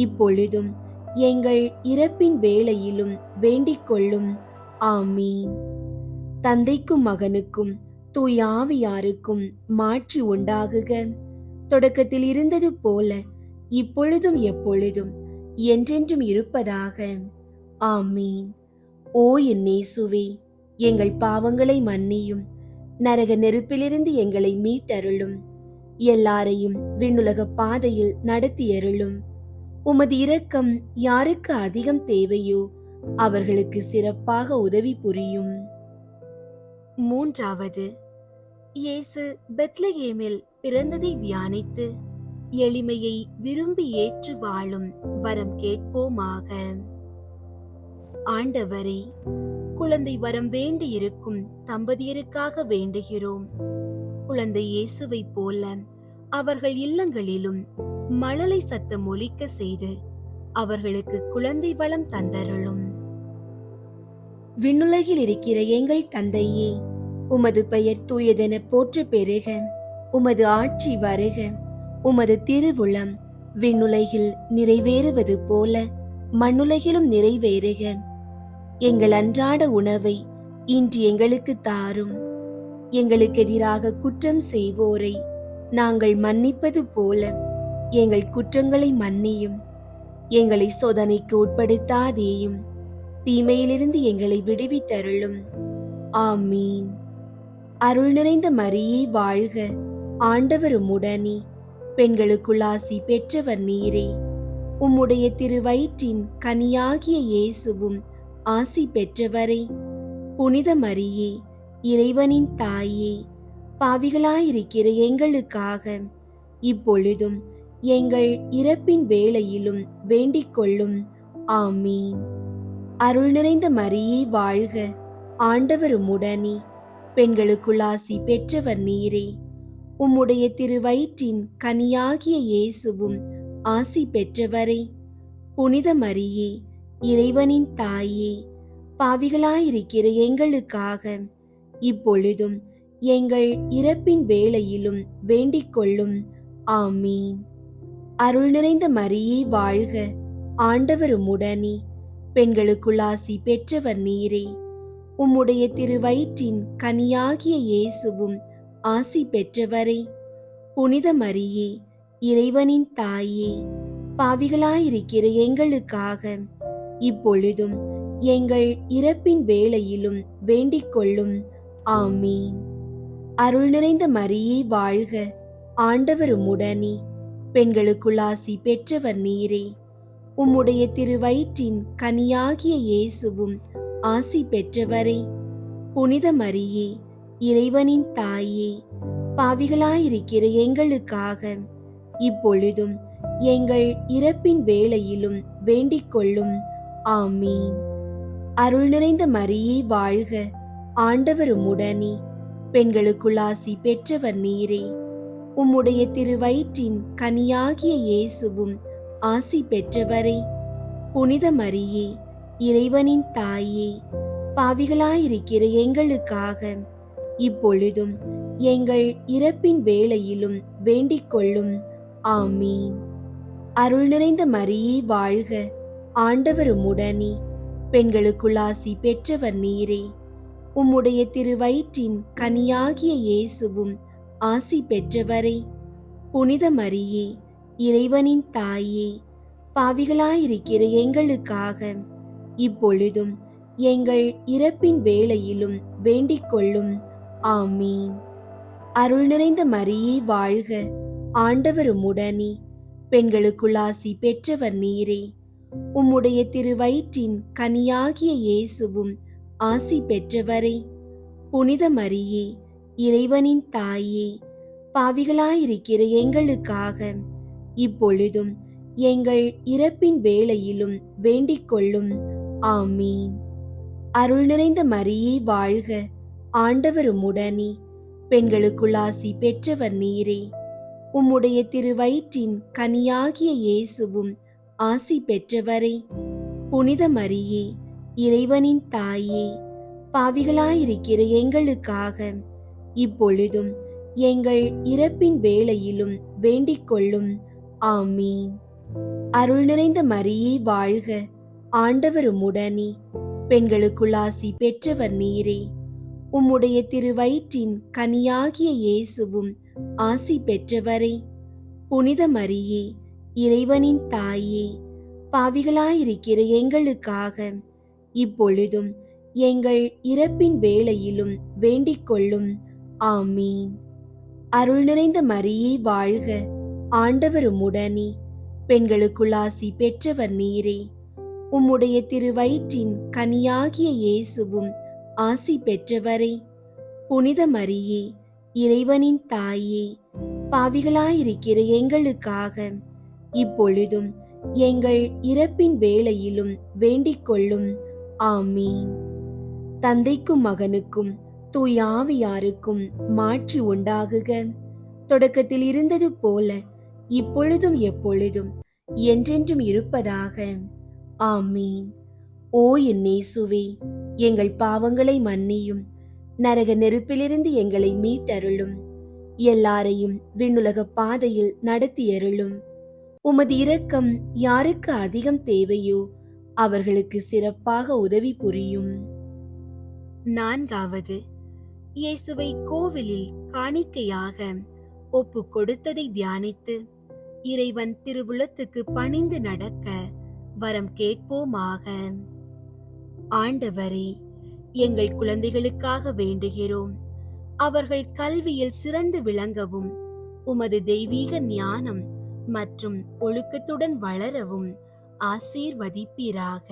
இப்பொழுதும் எங்கள் இறப்பின் வேளையிலும் வேண்டிக் கொள்ளும். ஆமீன். தந்தைக்கும் மகனுக்கும் தூய ஆவியாருக்கும் மாட்சி உண்டாகுக. தொடக்கத்தில் இருந்தது போல இப்பொழுதும் எப்பொழுதும் என்றென்றும் இருப்பதாக. ஆமீன். ஓ என் இயேசுவே, எங்கள் பாவங்களை மன்னியும், நரக நெருப்பிலிருந்து எங்களை மீட்டருளும், எல்லாரையும் விண்ணுலக பாதையில் நடத்தியருளும். உமது இரக்கம் யாருக்கு அதிகம் தேவையோ அவர்களுக்கு சிறப்பாக உதவி புரியும். மூன்றாவது, இயேசு பெத்லகேமில் பிறந்ததை தியானித்து எளிமையை விரும்பி ஏற்று வாழும் வரம் கேட்போமாக. ஆண்டவரே, குழந்தை வரம் வேண்டி இருக்கும் தம்பதியருக்காக வேண்டுகிறோம். குழந்தை இயேசுவை போல அவர்கள் இல்லங்களிலும் மழலை சத்தம் ஒலிக்க செய்து அவர்களுக்கு குழந்தை வளம் தந்தருளும். விண்ணுலகில் இருக்கிற எங்கள் தந்தையே, உமது பெயர் தூயதென போற்ற பெருக. உமது ஆட்சி வருக. உமது திருவுளம் விண்ணுலகில் நிறைவேறுவது போல மண்ணுலகிலும் நிறைவேறுக. எங்கள் அன்றாட உணவை இன்று எங்களுக்கு தாரும். எங்களுக்கு எதிராக குற்றம் செய்வோரை நாங்கள் மன்னிப்பது போல எங்கள் குற்றங்களை மன்னியும். எங்களை சோதனைக்கு உட்படுத்தாதேயும், தீமையிலிருந்து எங்களை விடுவித்தருளும். ஆமீன். அருள் நிறைந்த மரியே வாழ்க, ஆண்டவர் உம்முடனே, பெண்களுக்குள் ஆசி பெற்றவர் நீரே. உம்முடைய திருவயிற்றின் கனியாகிய இயேசுவும் ஆசி பெற்றவரே. புனித மரியே, இறைவனின் தாயே, பாவிகளாயிருக்கிற எங்களுக்காக இப்பொழுதும் எங்கள் இறப்பின் வேளையிலும் வேண்டிக் கொள்ளும். ஆமீன். அருள் நிறைந்த மரியே வாழ்க, ஆண்டவர் உம்முடனே, பெண்களுக்குள் ஆசி பெற்றவர் நீரே. உம்முடைய திருவயிற்றின் கனியாகிய இயேசுவும் ஆசி பெற்றவரே. புனித மரியே, இறைவனின் தாயே, பாவிகளாயிருக்கிற எங்களுக்காக இப்பொழுதும் எங்கள் இறப்பின் வேளையிலும் வேண்டிக் கொள்ளும். ஆமீன். அருள் நிறைந்த மரியே வாழ்க, ஆண்டவர் உம்முடனே, பெண்களுக்குள் ஆசி பெற்றவர் நீரே. உம்முடைய திருவயிற்றின் கனியாகிய இயேசுவும் ஆசி பெற்றவரே. புனித மரியே, இறைவனின் தாயே, பாவிகளாயிருக்கிற எங்களுக்காக இப்பொழுதும் எங்கள் இறப்பின் வேளையிலும் வேண்டிக் கொள்ளும். ஆமீன். அருள் நிறைந்த மரியே வாழ்க, ஆண்டவர் உம்முடனே, பெண்களுக்குள் ஆசி பெற்றவர் நீரே. உம்முடைய திருவயிற்றின் கனியாகிய இயேசுவும் ஆசி பெற்றவரே. புனித மரியே, இறைவனின் தாயே, பாவிகளாயிருக்கிற எங்களுக்காக இப்பொழுதும் எங்கள் இறப்பின் வேளையிலும் வேண்டிக் கொள்ளும். ஆமீன். அருள் நிறைந்த மரியே வாழ்க, ஆண்டவர் உம்முடனே, பெண்களுக்குள் ஆசி பெற்றவர் நீரே. உம்முடைய திருவயிற்றின் கனியாகிய இயேசுவும் ஆசி பெற்றவரே. புனித மரியே, இறைவனின் தாயே, பாவிகளாயிருக்கிற எங்களுக்காக இப்பொழுதும் எங்கள் இறப்பின் வேளையிலும் வேண்டிக் கொள்ளும். ஆமீன். அருள் நிறைந்த மரியே வாழ்க, ஆண்டவர் உம்முடனே, பெண்களுக்குள் ஆசி பெற்றவர் நீரே. உம்முடைய திருவயிற்றின் கனியாகிய இயேசுவும் ஆசி பெற்றவரே. புனித மரியே, இறைவனின் தாயே, பாவிகளாயிருக்கிற எங்களுக்காக இப்பொழுதும் எங்கள் இறப்பின் வேளையிலும் வேண்டிக் கொள்ளும். ஆமீன். அருள் நிறைந்த மரியே வாழ்க, ஆண்டவர் உம்முடனே, பெண்களுக்குள் ஆசி பெற்றவர் நீரே. உம்முடைய திருவயிற்றின் கனியாகிய இயேசுவும் ஆசி பெற்றவரே. புனித மரியே, இறைவனின் தாயே, பாவிகளாயிருக்கிற எங்களுக்காக இப்பொழுதும் எங்கள் இறப்பின் வேளையிலும் வேண்டிக் கொள்ளும். ஆமீன். அருள் நிறைந்த மரியே வாழ்க, ஆண்டவர் உம்முடனே, பெண்களுக்குள் ஆசி பெற்றவர் நீரே. உம்முடைய திருவயிற்றின் கனியாகிய இயேசுவும் ஆசி பெற்றவரே. புனித மரியே, இறைவனின் தாயே, பாவிகளாயிருக்கிற எங்களுக்காக இப்பொழுதும் எங்கள் இறப்பின் வேளையிலும் வேண்டிக் கொள்ளும். ஆமீன். அருள் நிறைந்த மரியே வாழ்க, ஆண்டவர் உம்முடனே, பெண்களுக்குள் ஆசி பெற்றவர் நீரே. உம்முடைய திருவயிற்றின் கனியாகிய இயேசுவும் ஆசி பெற்றவரே. புனித மரியே, இறைவனின் தாயே, பாவிகளாயிருக்கிற எங்களுக்காக இப்பொழுதும் எங்கள் இறப்பின் வேளையிலும் வேண்டிக் கொள்ளும். ஆமீன். அருள் நிறைந்த மரியே வாழ்க, ஆண்டவர் உம்முடனே, பெண்களுக்குள் ஆசி பெற்றவர் நீரே. உம்முடைய திருவயிற்றின் கனியாகிய இயேசுவும் ஆசி பெற்றவரே. புனித மரியே, இறைவனின் தாயே, பாவிகளாயிருக்கிற எங்களுக்காக இப்பொழுதும் எங்கள் இறப்பின் வேளையிலும் வேண்டிக் கொள்ளும். ஆமீன். தந்தைக்கும் மகனுக்கும் தூய ஆவியாருக்கும் மாட்சி உண்டாகுக. தொடக்கத்தில் இருந்தது போல இப்பொழுதும் எப்பொழுதும் என்றென்றும் இருப்பதாக. ஆமீன். ஓ என் இயேசுவே, எங்கள் பாவங்களை மன்னியும், நரக நெருப்பிலிருந்து எங்களை மீட்டருளும், எல்லாரையும் விண்ணுலக பாதையில் நடத்தியருளும். உமது இரக்கம் யாருக்கு அதிகம் தேவையோ அவர்களுக்கு சிறப்பாக உதவி புரியும். நான்காவது, இயேசுவை கோவிலில் காணிக்கையாக ஒப்பு கொடுத்ததை தியானித்து இறைவன் திருவுளத்துக்கு பணிந்து நடக்க வரம் கேட்போமாக. ஆண்டவரே, எங்கள் குழந்தைகளுக்காக வேண்டுகிறோம். அவர்கள் கல்வியில் சிறந்து விளங்கவும் உமது தெய்வீக ஞானம் மற்றும் ஒழுக்கத்துடன் வளரவும் ஆசீர்வதிப்பீராக.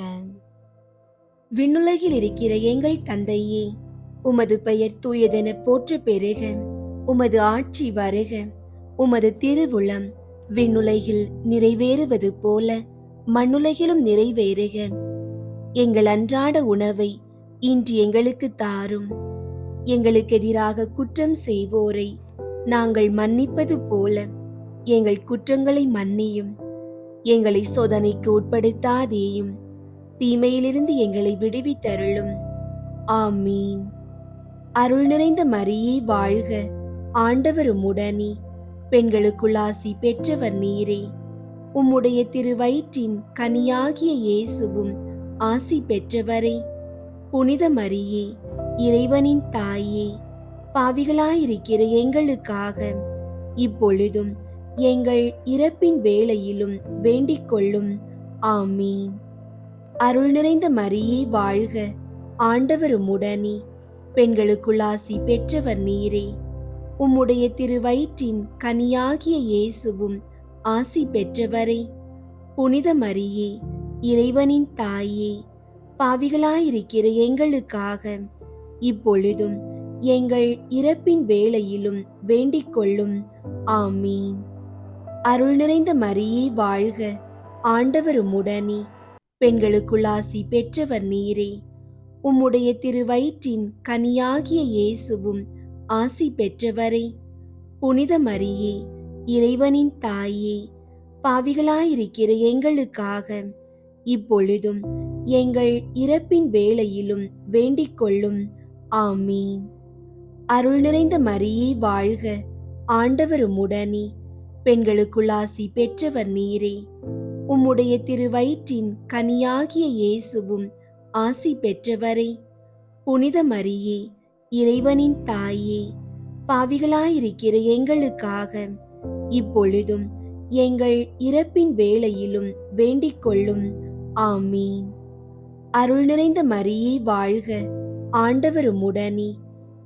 விண்ணுலகில் இருக்கிற எங்கள் தந்தையே, உமது பெயர் தூயதென போற்ற பெறுக. உமது ஆட்சி வருக. உமது திருவுளம் விண்ணுலகில் நிறைவேறுவது போல மண்ணுலகிலும் நிறைவேறுக. எங்கள் அன்றாட உணவை இன்று எங்களுக்கு தாரும். எங்களுக்கு எதிராக குற்றம் செய்வோரை நாங்கள் மன்னிப்பது போல எங்கள் குற்றங்களை மன்னியும். எங்களை சோதனைக்கு உட்படுத்தாதேயும், தீமையிலிருந்து எங்களை விடுவித்தருளும். ஆமீன். அருள் நிறைந்த மரியே வாழ்க, ஆண்டவர் உம்முடனே, பெண்களுக்குள் ஆசி பெற்றவர் நீரே. உம்முடைய திருவயிற்றின் கனியாகிய இயேசுவும் ஆசி பெற்றவரே. புனித மரியே, இறைவனின் தாயே, பாவிகளாயிருக்கிற எங்களுக்காக இப்பொழுதும் எங்கள் இறப்பின் வேளையிலும் வேண்டிக் கொள்ளும். ஆமீன். அருள் நிறைந்த மரியே வாழ்க, ஆண்டவர் உம்முடனே, பெண்களுக்குள் ஆசி பெற்றவர் நீரே. உம்முடைய திருவயிற்றின் கனியாகிய இயேசுவும் ஆசி பெற்றவரே. புனித மரியே, இறைவனின் தாயே, பாவிகளாயிருக்கிற எங்களுக்காக இப்பொழுதும் எங்கள் இறப்பின் வேளையிலும் வேண்டிக் கொள்ளும். ஆமீன். அருள் நிறைந்த மரியே வாழ்க, ஆண்டவர் உம்முடனே, பெண்களுக்குள் ஆசி பெற்றவர் நீரே. உம்முடைய திருவயிற்றின் கனியாகிய இயேசுவும் ஆசி பெற்றவரே. புனித மரியே, இறைவனின் தாயே, பாவிகளாயிருக்கிற எங்களுக்காக இப்பொழுதும் எங்கள் இறப்பின் வேளையிலும் வேண்டிக் கொள்ளும். ஆமீன். அருள் நிறைந்த மரியே வாழ்க, ஆண்டவர் உம்முடனே, பெண்களுக்குள் ஆசி பெற்றவர் நீரே. உம்முடைய திருவயிற்றின் கனியாகிய இயேசுவும் ஆசி பெற்றவரே. புனித மரியே, இறைவனின் தாயே, பாவிகளாயிருக்கிற எங்களுக்காக இப்பொழுதும் எங்கள் இறப்பின் வேளையிலும் வேண்டிக் கொள்ளும். ஆமீன். அருள் நிறைந்த மரியே வாழ்க, ஆண்டவர் உம்முடனே,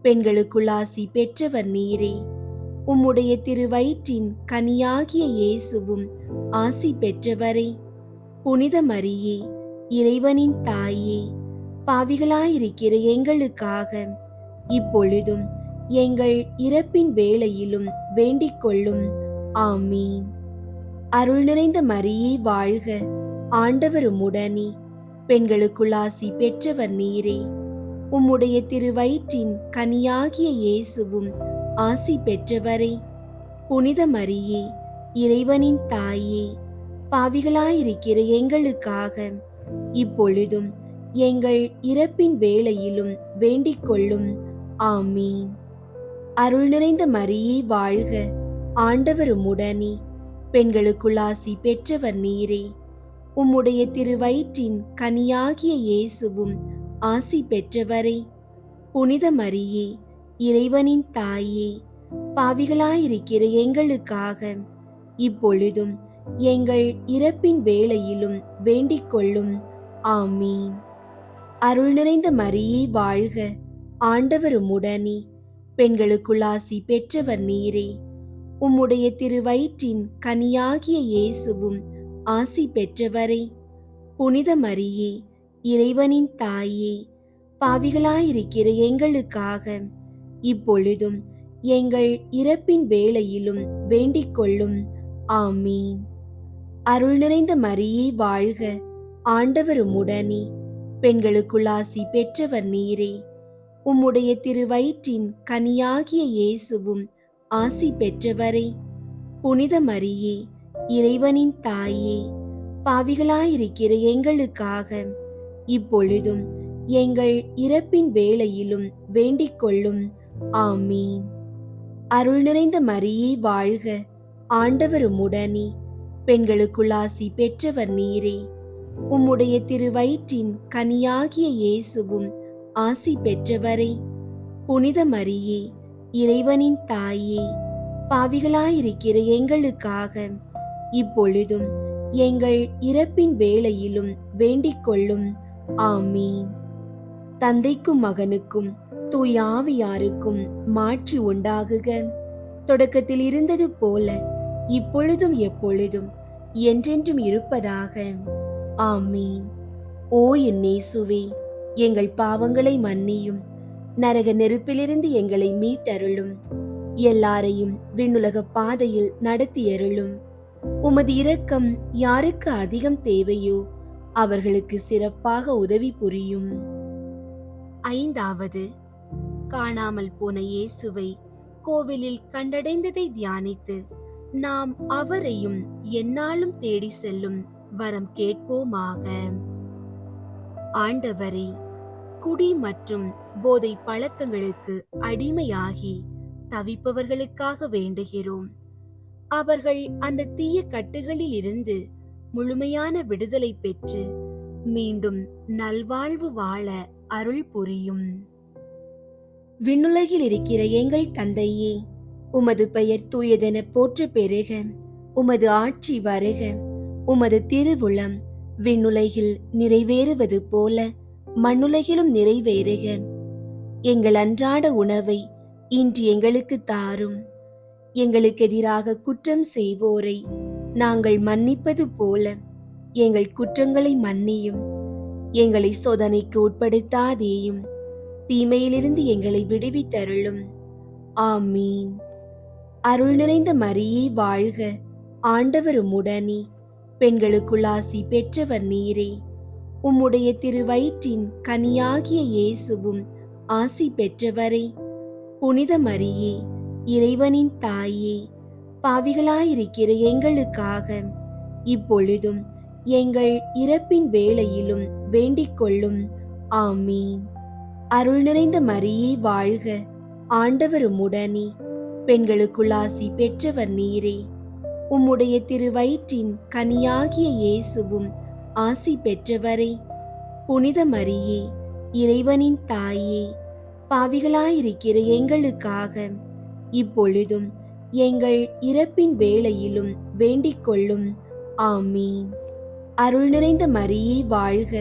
பெண்களுக்குள் ஆசி பெற்றவர் நீரே. உம்முடைய திருவயிற்றின் கனியாகிய இயேசுவும் ஆசி பெற்றவரே. புனித மரியே, இறைவனின் தாயே, பாவிகளாயிருக்கிற எங்களுக்காக இப்பொழுதும் எங்கள் இறப்பின் வேளையிலும் வேண்டிக் கொள்ளும். ஆமீன். அருள் நிறைந்த மரியே வாழ்க, ஆண்டவர் உம்முடனே, பெண்களுக்குள் ஆசி பெற்றவர் நீரே. உம்முடைய திருவயிற்றின் கனியாகிய இயேசுவும் ஆசி பெற்றவரே. புனித மரியே, இறைவனின் தாயே, பாவிகளாயிருக்கிற எங்களுக்காக இப்பொழுதும் எங்கள் இறப்பின் வேளையிலும் வேண்டிக் கொள்ளும். ஆமீன். அருள் நிறைந்த மரியே வாழ்க, ஆண்டவர் உம்முடனே, பெண்களுக்குள் ஆசி பெற்றவர் நீரே. உம்முடைய திருவயிற்றின் கனியாகிய இயேசுவும் ஆசி பெற்றவரே. புனித மரியே, இறைவனின் தாயே, பாவிகளாயிருக்கிற எங்களுக்காக இப்பொழுதும் எங்கள் இறப்பின் வேளையிலும் வேண்டிக் கொள்ளும். ஆமீன். அருள் நிறைந்த மரியே வாழ்க, ஆண்டவர் உம்முடனே, பெண்களுக்குள் ஆசி பெற்றவர் நீரே. உம்முடைய திருவயிற்றின் கனியாகிய இயேசுவும் ஆசி பெற்றவரே. புனித மரியே, இறைவனின் தாயே, பாவிகளாயிருக்கிற எங்களுக்காக இப்பொழுதும் எங்கள் இறப்பின் வேளையிலும் வேண்டிக் கொள்ளும். ஆமீன். அருள் நிறைந்த மரியே வாழ்க, ஆண்டவர் உம்முடனே, பெண்களுக்குள் ஆசி பெற்றவர் நீரே. உம்முடைய திருவயிற்றின் கனியாகிய இயேசுவும் ஆசி பெற்றவரே. புனித மரியே, இறைவனின் தாயே, பாவிகளாயிருக்கிற எங்களுக்காக இப்பொழுதும் எங்கள் இறப்பின் வேளையிலும் வேண்டிக் கொள்ளும். ஆமீன். அருள் நிறைந்த மரியே வாழ்க, ஆண்டவர் உம்முடனே, பெண்களுக்குள் ஆசி பெற்றவர் நீரே. உம்முடைய திருவயிற்றின் கனியாகிய இயேசுவும் ஆசி பெற்றவரே. புனித மரியே, இறைவனின் தாயே, பாவிகளாயிருக்கிற எங்களுக்காக இப்பொழுதும் எங்கள் இறப்பின் வேளையிலும் வேண்டிக் கொள்ளும். ஆமீன். தந்தைக்கும் மகனுக்கும் தூய ஆவியாருக்கும் மாட்சி உண்டாகுக. தொடக்கத்தில் இருந்தது போல இப்பொழுதும் எப்பொழுதும் என்றென்றும் இருப்பதாக. ஆமீன். ஓ என் இயேசுவே, எங்கள் பாவங்களை மன்னியும், நரக நெருப்பிலிருந்து எங்களை மீட்டருளும், எல்லாரையும் விண்ணுலக பாதையில் நடத்தியருளும். உமது இரக்கம் யாருக்கு அதிகம் தேவையோ அவர்களுக்கு சிறப்பாக உதவி புரியும். ஐந்தாவது, காணாமல் போன இயேசுவை கோவிலில் கண்டடைந்ததை தியானித்து நாம் அவரையும் எந்நாளும் தேடி செல்லும் வரம் கேட்போமாக. ஆண்டவரே, குடி மற்றும் போதை பழக்கங்களுக்கு அடிமையாகி தவிப்பவர்களுக்காக வேண்டுகிறோம். அவர்கள் அந்த தீய கட்டுகளில் இருந்து முழுமையான விடுதலை பெற்று மீண்டும் நல்வாழ்வு வாழ அருள் புரியும். விண்ணுலகில் இருக்கிற எங்கள் தந்தையே, உமது பெயர் தூயதென போற்ற பெறுக. உமது ஆட்சி வருக. உமது திருவுளம் விண்ணுலகில் நிறைவேறுவது போல மண்ணுலகிலும் நிறைவேறுக. எங்கள் அன்றாட உணவை இன்று எங்களுக்கு தாரும். எங்களுக்கு எதிராக குற்றம் செய்வோரை நாங்கள் மன்னிப்பது போல எங்கள் குற்றங்களை மன்னியும். எங்களை சோதனைக்கு உட்படுத்தாதேயும், தீமையிலிருந்து எங்களை விடுவித்தருளும். ஆமீன். அருள் நிறைந்த மரியே வாழ்க, ஆண்டவர் உம்முடனே, பெண்களுக்குள் ஆசி பெற்றவர் நீரே. உம்முடைய திருவயிற்றின் கனியாகிய இயேசுவும் ஆசி பெற்றவரே. புனித மரியே, இறைவனின் தாயே, பாவிகளாயிருக்கிற எங்களுக்காக இப்பொழுதும் எங்கள் இறப்பின் வேளையிலும் வேண்டிக் கொள்ளும். ஆமீன். அருள் நிறைந்த மரியே வாழ்க, ஆண்டவர் உம்முடனே, பெண்களுக்குள் ஆசி பெற்றவர் நீரே. உம்முடைய திருவயிற்றின் கனியாகிய இயேசுவும் ஆசி பெற்றவரே. புனித மரியே, இறைவனின் தாயே, பாவிகளாயிருக்கிற எங்களுக்காக இப்பொழுதும் எங்கள் இறப்பின் வேளையிலும் வேண்டிக் கொள்ளும். ஆமீன். அருள் நிறைந்த மரியே வாழ்க,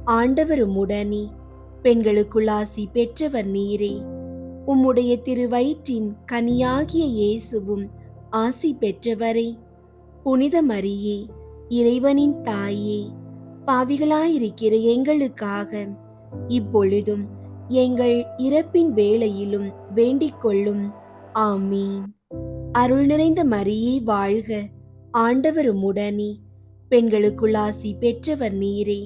ஆண்டவர் உம்முடனே. பெண்களுக்குள் ஆசி பெற்றவர் நீரே. உம்முடைய திருவயிற்றின் கனியாகிய இயேசுவும் ஆசி பெற்றவரே. புனித மரியே, இறைவனின் தாயே, பாவிகளாயிருக்கிற எங்களுக்காக இப்பொழுதும் எங்கள் இறப்பின் வேளையிலும் வேண்டிக் கொள்ளும். ஆமீன். அருள் நிறைந்த மரியே வாழ்க, ஆண்டவர் உம்முடனே. பெண்களுக்குள் ஆசி பெற்றவர் நீரே.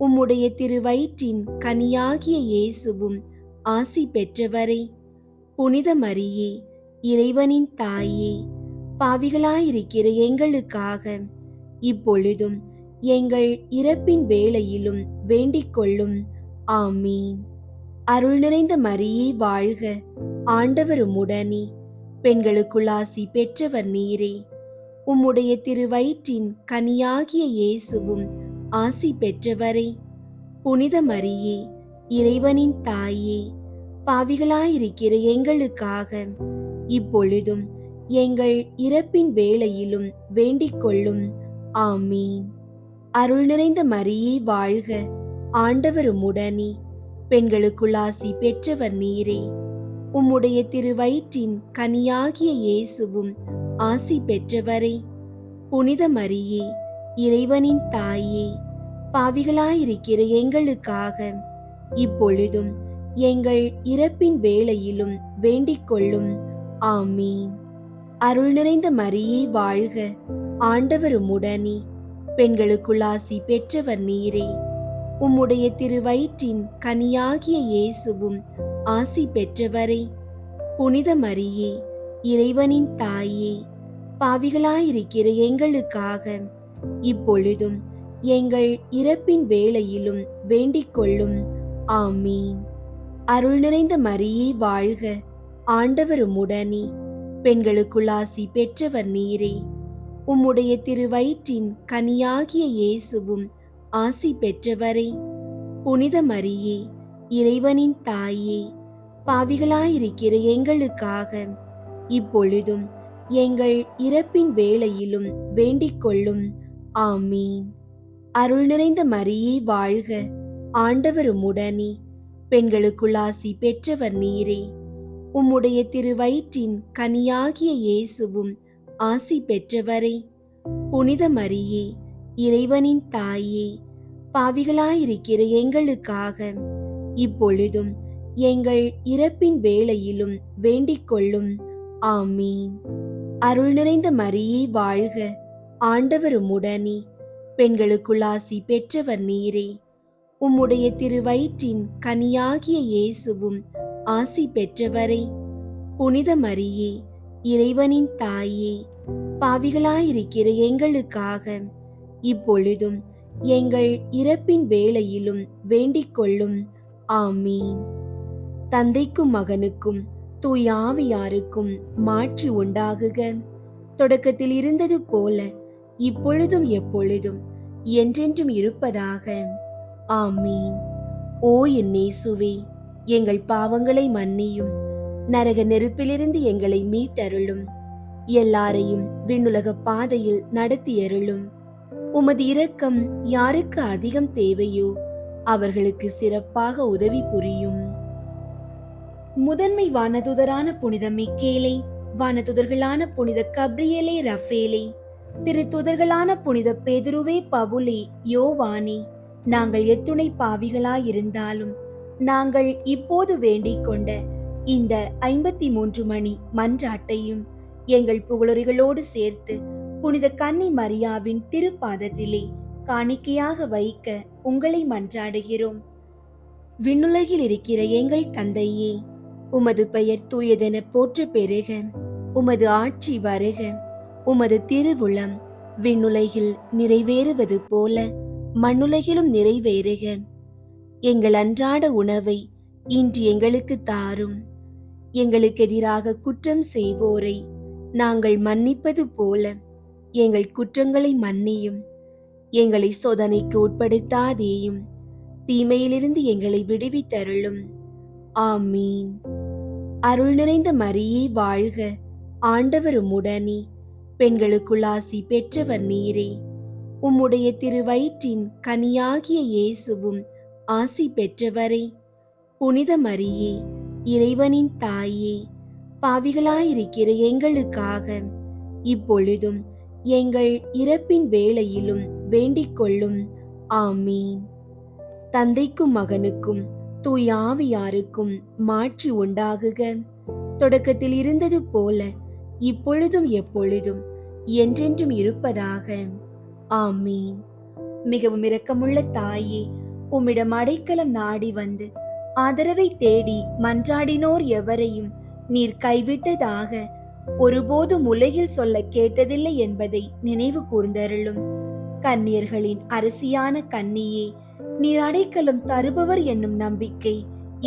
உம்முடைய திருவயிற்றின் கனியாகிய இயேசுவும் ஆசி பெற்றவரே. புனித மரியே, இறைவனின் தாயே, பாவிகளாயிருக்கிற எங்களுக்காக இப்பொழுதும் எங்கள் இறப்பின் வேளையிலும் வேண்டிக் கொள்ளும். ஆமீன். அருள் நிறைந்த மரியே வாழ்க, ஆண்டவர் உம்முடனே. பெண்களுக்குள் ஆசி பெற்றவர் நீரே. உம்முடைய திருவயிற்றின் கனியாகிய இயேசுவும் ஆசி பெற்றவரே. புனித மரியே, இறைவனின் தாயே, பாவிகளாயிருக்கிற எங்களுக்காக இப்பொழுதும் எங்கள் இறப்பின் வேளையிலும் வேண்டிக் கொள்ளும். ஆமீன். அருள் நிறைந்த மரியே வாழ்க, ஆண்டவர் உம்முடனே. பெண்களுக்குள் ஆசி பெற்றவர் நீரே. உம்முடைய திருவயிற்றின் கனியாகிய இயேசுவும் ஆசி பெற்றவரே. புனித மரியே, இறைவனின் தாயே, பாவிகளாயிருக்கிற எங்களுக்காக இப்பொழுதும் எங்கள் இறப்பின் வேளையிலும் வேண்டிக் கொள்ளும். ஆமீன். அருள் நிறைந்த மரியே வாழ்க, ஆண்டவர் உம்முடனே. பெண்களுக்குள் ஆசி பெற்றவர் நீரே. உம்முடைய திருவயிற்றின் கனியாகிய இயேசுவும் ஆசி பெற்றவரே. புனித மரியே, இறைவனின் தாயே, பாவிகளாயிருக்கிற எங்களுக்காக இப்பொழுதும் எங்கள் இறப்பின் வேளையிலும் வேண்டிக் கொள்ளும். ஆமீன். அருள் நிறைந்த மரியே வாழ்க, ஆண்டவர் உம்முடனே. பெண்களுக்குள் ஆசி பெற்றவர் நீரே. உம்முடைய திருவயிற்றின் கனியாகிய இயேசுவும் ஆசி பெற்றவரே. புனித மரியே, இறைவனின் தாயே, பாவிகளாயிருக்கிற எங்களுக்காக இப்பொழுதும் எங்கள் இறப்பின் வேளையிலும் வேண்டிக் கொள்ளும். ஆமீன். அருள் நிறைந்த மரியே வாழ்க, ஆண்டவர் உம்முடனே. பெண்களுக்குள் ஆசி பெற்றவர் நீரே. உம்முடைய திருவயிற்றின் கனியாகிய இயேசுவும் ஆசி பெற்றவரே. புனித மரியே, இறைவனின் தாயே, பாவிகளாயிருக்கிற எங்களுக்காக இப்பொழுதும் எங்கள் இறப்பின் வேளையிலும் வேண்டிக் கொள்ளும். ஆமீன். அருள் நிறைந்த மரியே வாழ்க, ஆண்டவர் உம்முடனே. பெண்களுக்குள் ஆசி பெற்றவர் நீரே. உம்முடைய திருவயிற்றின் கனியாகிய இயேசுவும் ஆசி பெற்றவரே. புனித மரியே, இறைவனின் தாயே, பாவிகளாயிருக்கிற எங்களுக்காக இப்பொழுதும் எங்கள் இறப்பின் வேளையிலும் வேண்டிக் கொள்ளும். ஆமீன். தந்தைக்கும் மகனுக்கும் தூய ஆவியாருக்கும் மாட்சி உண்டாகுக. தொடக்கத்தில் இருந்தது போல இப்பொழுதும் எப்பொழுதும் என்றென்றும் இருப்பதாக. ஆமீன். ஓ என் இயேசுவே, எங்கள் பாவங்களை மன்னியும், நரக நெருப்பிலிருந்து எங்களை மீட்டருளும், எல்லாரையும் விண்ணுலக பாதையில் நடத்தியருளும். உமது இரக்கம் யாருக்கு அதிகம் தேவையோ அவர்களுக்கு சிறப்பாக உதவி புரியும். முதன்மை வானதுதரான புனித மிக்கேலே, வானதுதர்களான புனித கப்ரியேலே, ரஃபேலே, திருத்துதர்களான புனித பேதுருவே, பவுலே, யோவானே, நாங்கள் எத்துணை பாவிகளாயிருந்தாலும் நாங்கள் இப்போது வேண்டிக் கொண்ட இந்த 53 மணி மன்றாட்டையும் எங்கள் புகழுரைகளோடு சேர்த்து புனித கன்னி மரியாவின் திருப்பாதத்திலே காணிக்கையாக வைக்க உங்களை மன்றாடுகிறோம். விண்ணுலகில் இருக்கிற எங்கள் தந்தையே, உமது பெயர் தூயதென போற்ற பெருக, உமது ஆட்சி வருக, உமது திருவுளம் விண்ணுலகில் நிறைவேறுவது போல மண்ணுலகிலும் நிறைவேறுக. எங்கள் அன்றாட உணவை இன்று எங்களுக்கு தாரும். எங்களுக்கு எதிராக குற்றம் செய்வோரை நாங்கள் மன்னிப்பது போல எங்கள் குற்றங்களை மன்னியும். எங்களை சோதனைக்கு உட்படுத்தாதேயும், தீமையிலிருந்து எங்களை விடுவித்தருளும். ஆமீன். அருள் நிறைந்த மரியே வாழ்க, ஆண்டவர் உம்முடனே. பெண்களுக்குள் ஆசி பெற்றவர் நீரே. உம்முடைய திருவயிற்றின் கனியாகிய இயேசுவும் ஆசி பெற்றவரே. புனித மரியே, இறைவனின் தாயே, பாவிகளாயிருக்கிற எங்களுக்காக இப்பொழுதும் எங்கள் இறப்பின் வேளையிலும் வேண்டிக் கொள்ளும். ஆமீன். தந்தைக்கும் மகனுக்கும் தூய ஆவியாருக்கும் மாட்சி உண்டாகுக. தொடக்கத்தில் இருந்தது போல இப்பொழுதும் எப்பொழுதும் என்றென்றும் இருப்பதாக. ஆமீன். மிகவும் இரக்கமுள்ள தாயே, உம்மிடம் அடைக்கலம் நாடி வந்து ஆதரவை தேடி மன்றாடினோர் எவரையும் நீர் கைவிட்டதாக ஒருபோதும் உலகில் சொல்ல கேட்டதில்லை என்பதை நினைவு கூர்ந்தருளும். கன்னியர்களின் அரசியான கன்னியே, நீர் அடைக்கலம் தருபவர் என்னும் நம்பிக்கை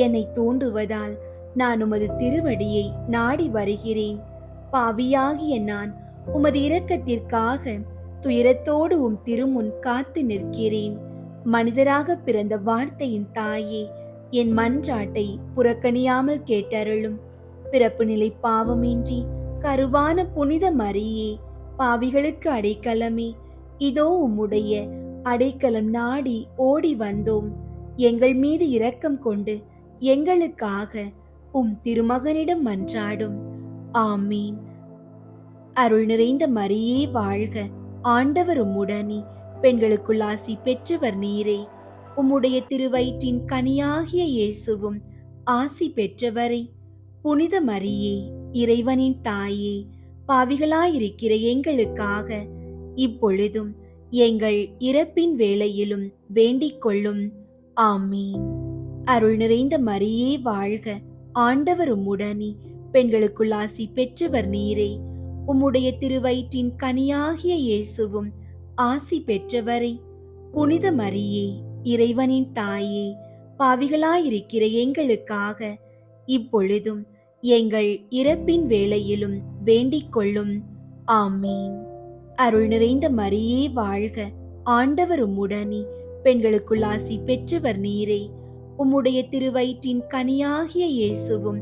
என்னை தூண்டுவதால் நான் உமது திருவடியை நாடி வருகிறேன். பாவியாகிய நான் உமது இரக்கத்திற்காக துயரத்தோடு உம் திருமுன் காத்து நிற்கிறேன். மனிதராக பிறந்த வார்த்தையின் தாயே, என் மன்றாட்டை புறக்கணியாமல் கேட்டருளும். பிறப்பு நிலை பாவமின்றி கருவான புனித மரியே, பாவிகளுக்கு அடைக்கலமே, இதோ உம்முடைய அடைக்கலம் நாடி ஓடி வந்தோம். எங்கள் மீது இரக்கம் கொண்டு எங்களுக்காக உம் திருமகனிடம் மன்றாடும். ஆமீன். அருள் நிறைந்த மரியே வாழ்க, ஆண்டவர் உம்முடனே, பெண்களுக்குள் ஆசி பெற்றவர் நீரே. உம்முடைய திருவயிற்றின் கனியாகிய இயேசுவும் ஆசி பெற்றவரே. புனித மரியே, இறைவனின் தாயே, பாவிகளாயிருக்கிற எங்களுக்காக இப்பொழுதும் எங்கள் இறப்பின் வேளையிலும் வேண்டிக் கொள்ளும். ஆமீன். அருள் நிறைந்த மரியே வாழ்க, ஆண்டவர் உம்முடனே, பெண்களுக்குள் ஆசி பெற்றவர் நீரே. உம்முடைய திருவயிற்றின் கனியாகிய இயேசுவும் ஆசி பெற்றவரே. புனித மரியே, இறைவனின் தாயே, பாவிகளாயிருக்கிற எங்களுக்காக இப்பொழுதும் எங்கள் இறப்பின் வேளையிலும் வேண்டிக் கொள்ளும். ஆமீன். அருள் நிறைந்த மரியே வாழ்க, ஆண்டவர் உம்முடனே, பெண்களுக்குள் ஆசி பெற்றவர் நீரே. உம்முடைய திருவயிற்றின் கனியாகிய இயேசுவும்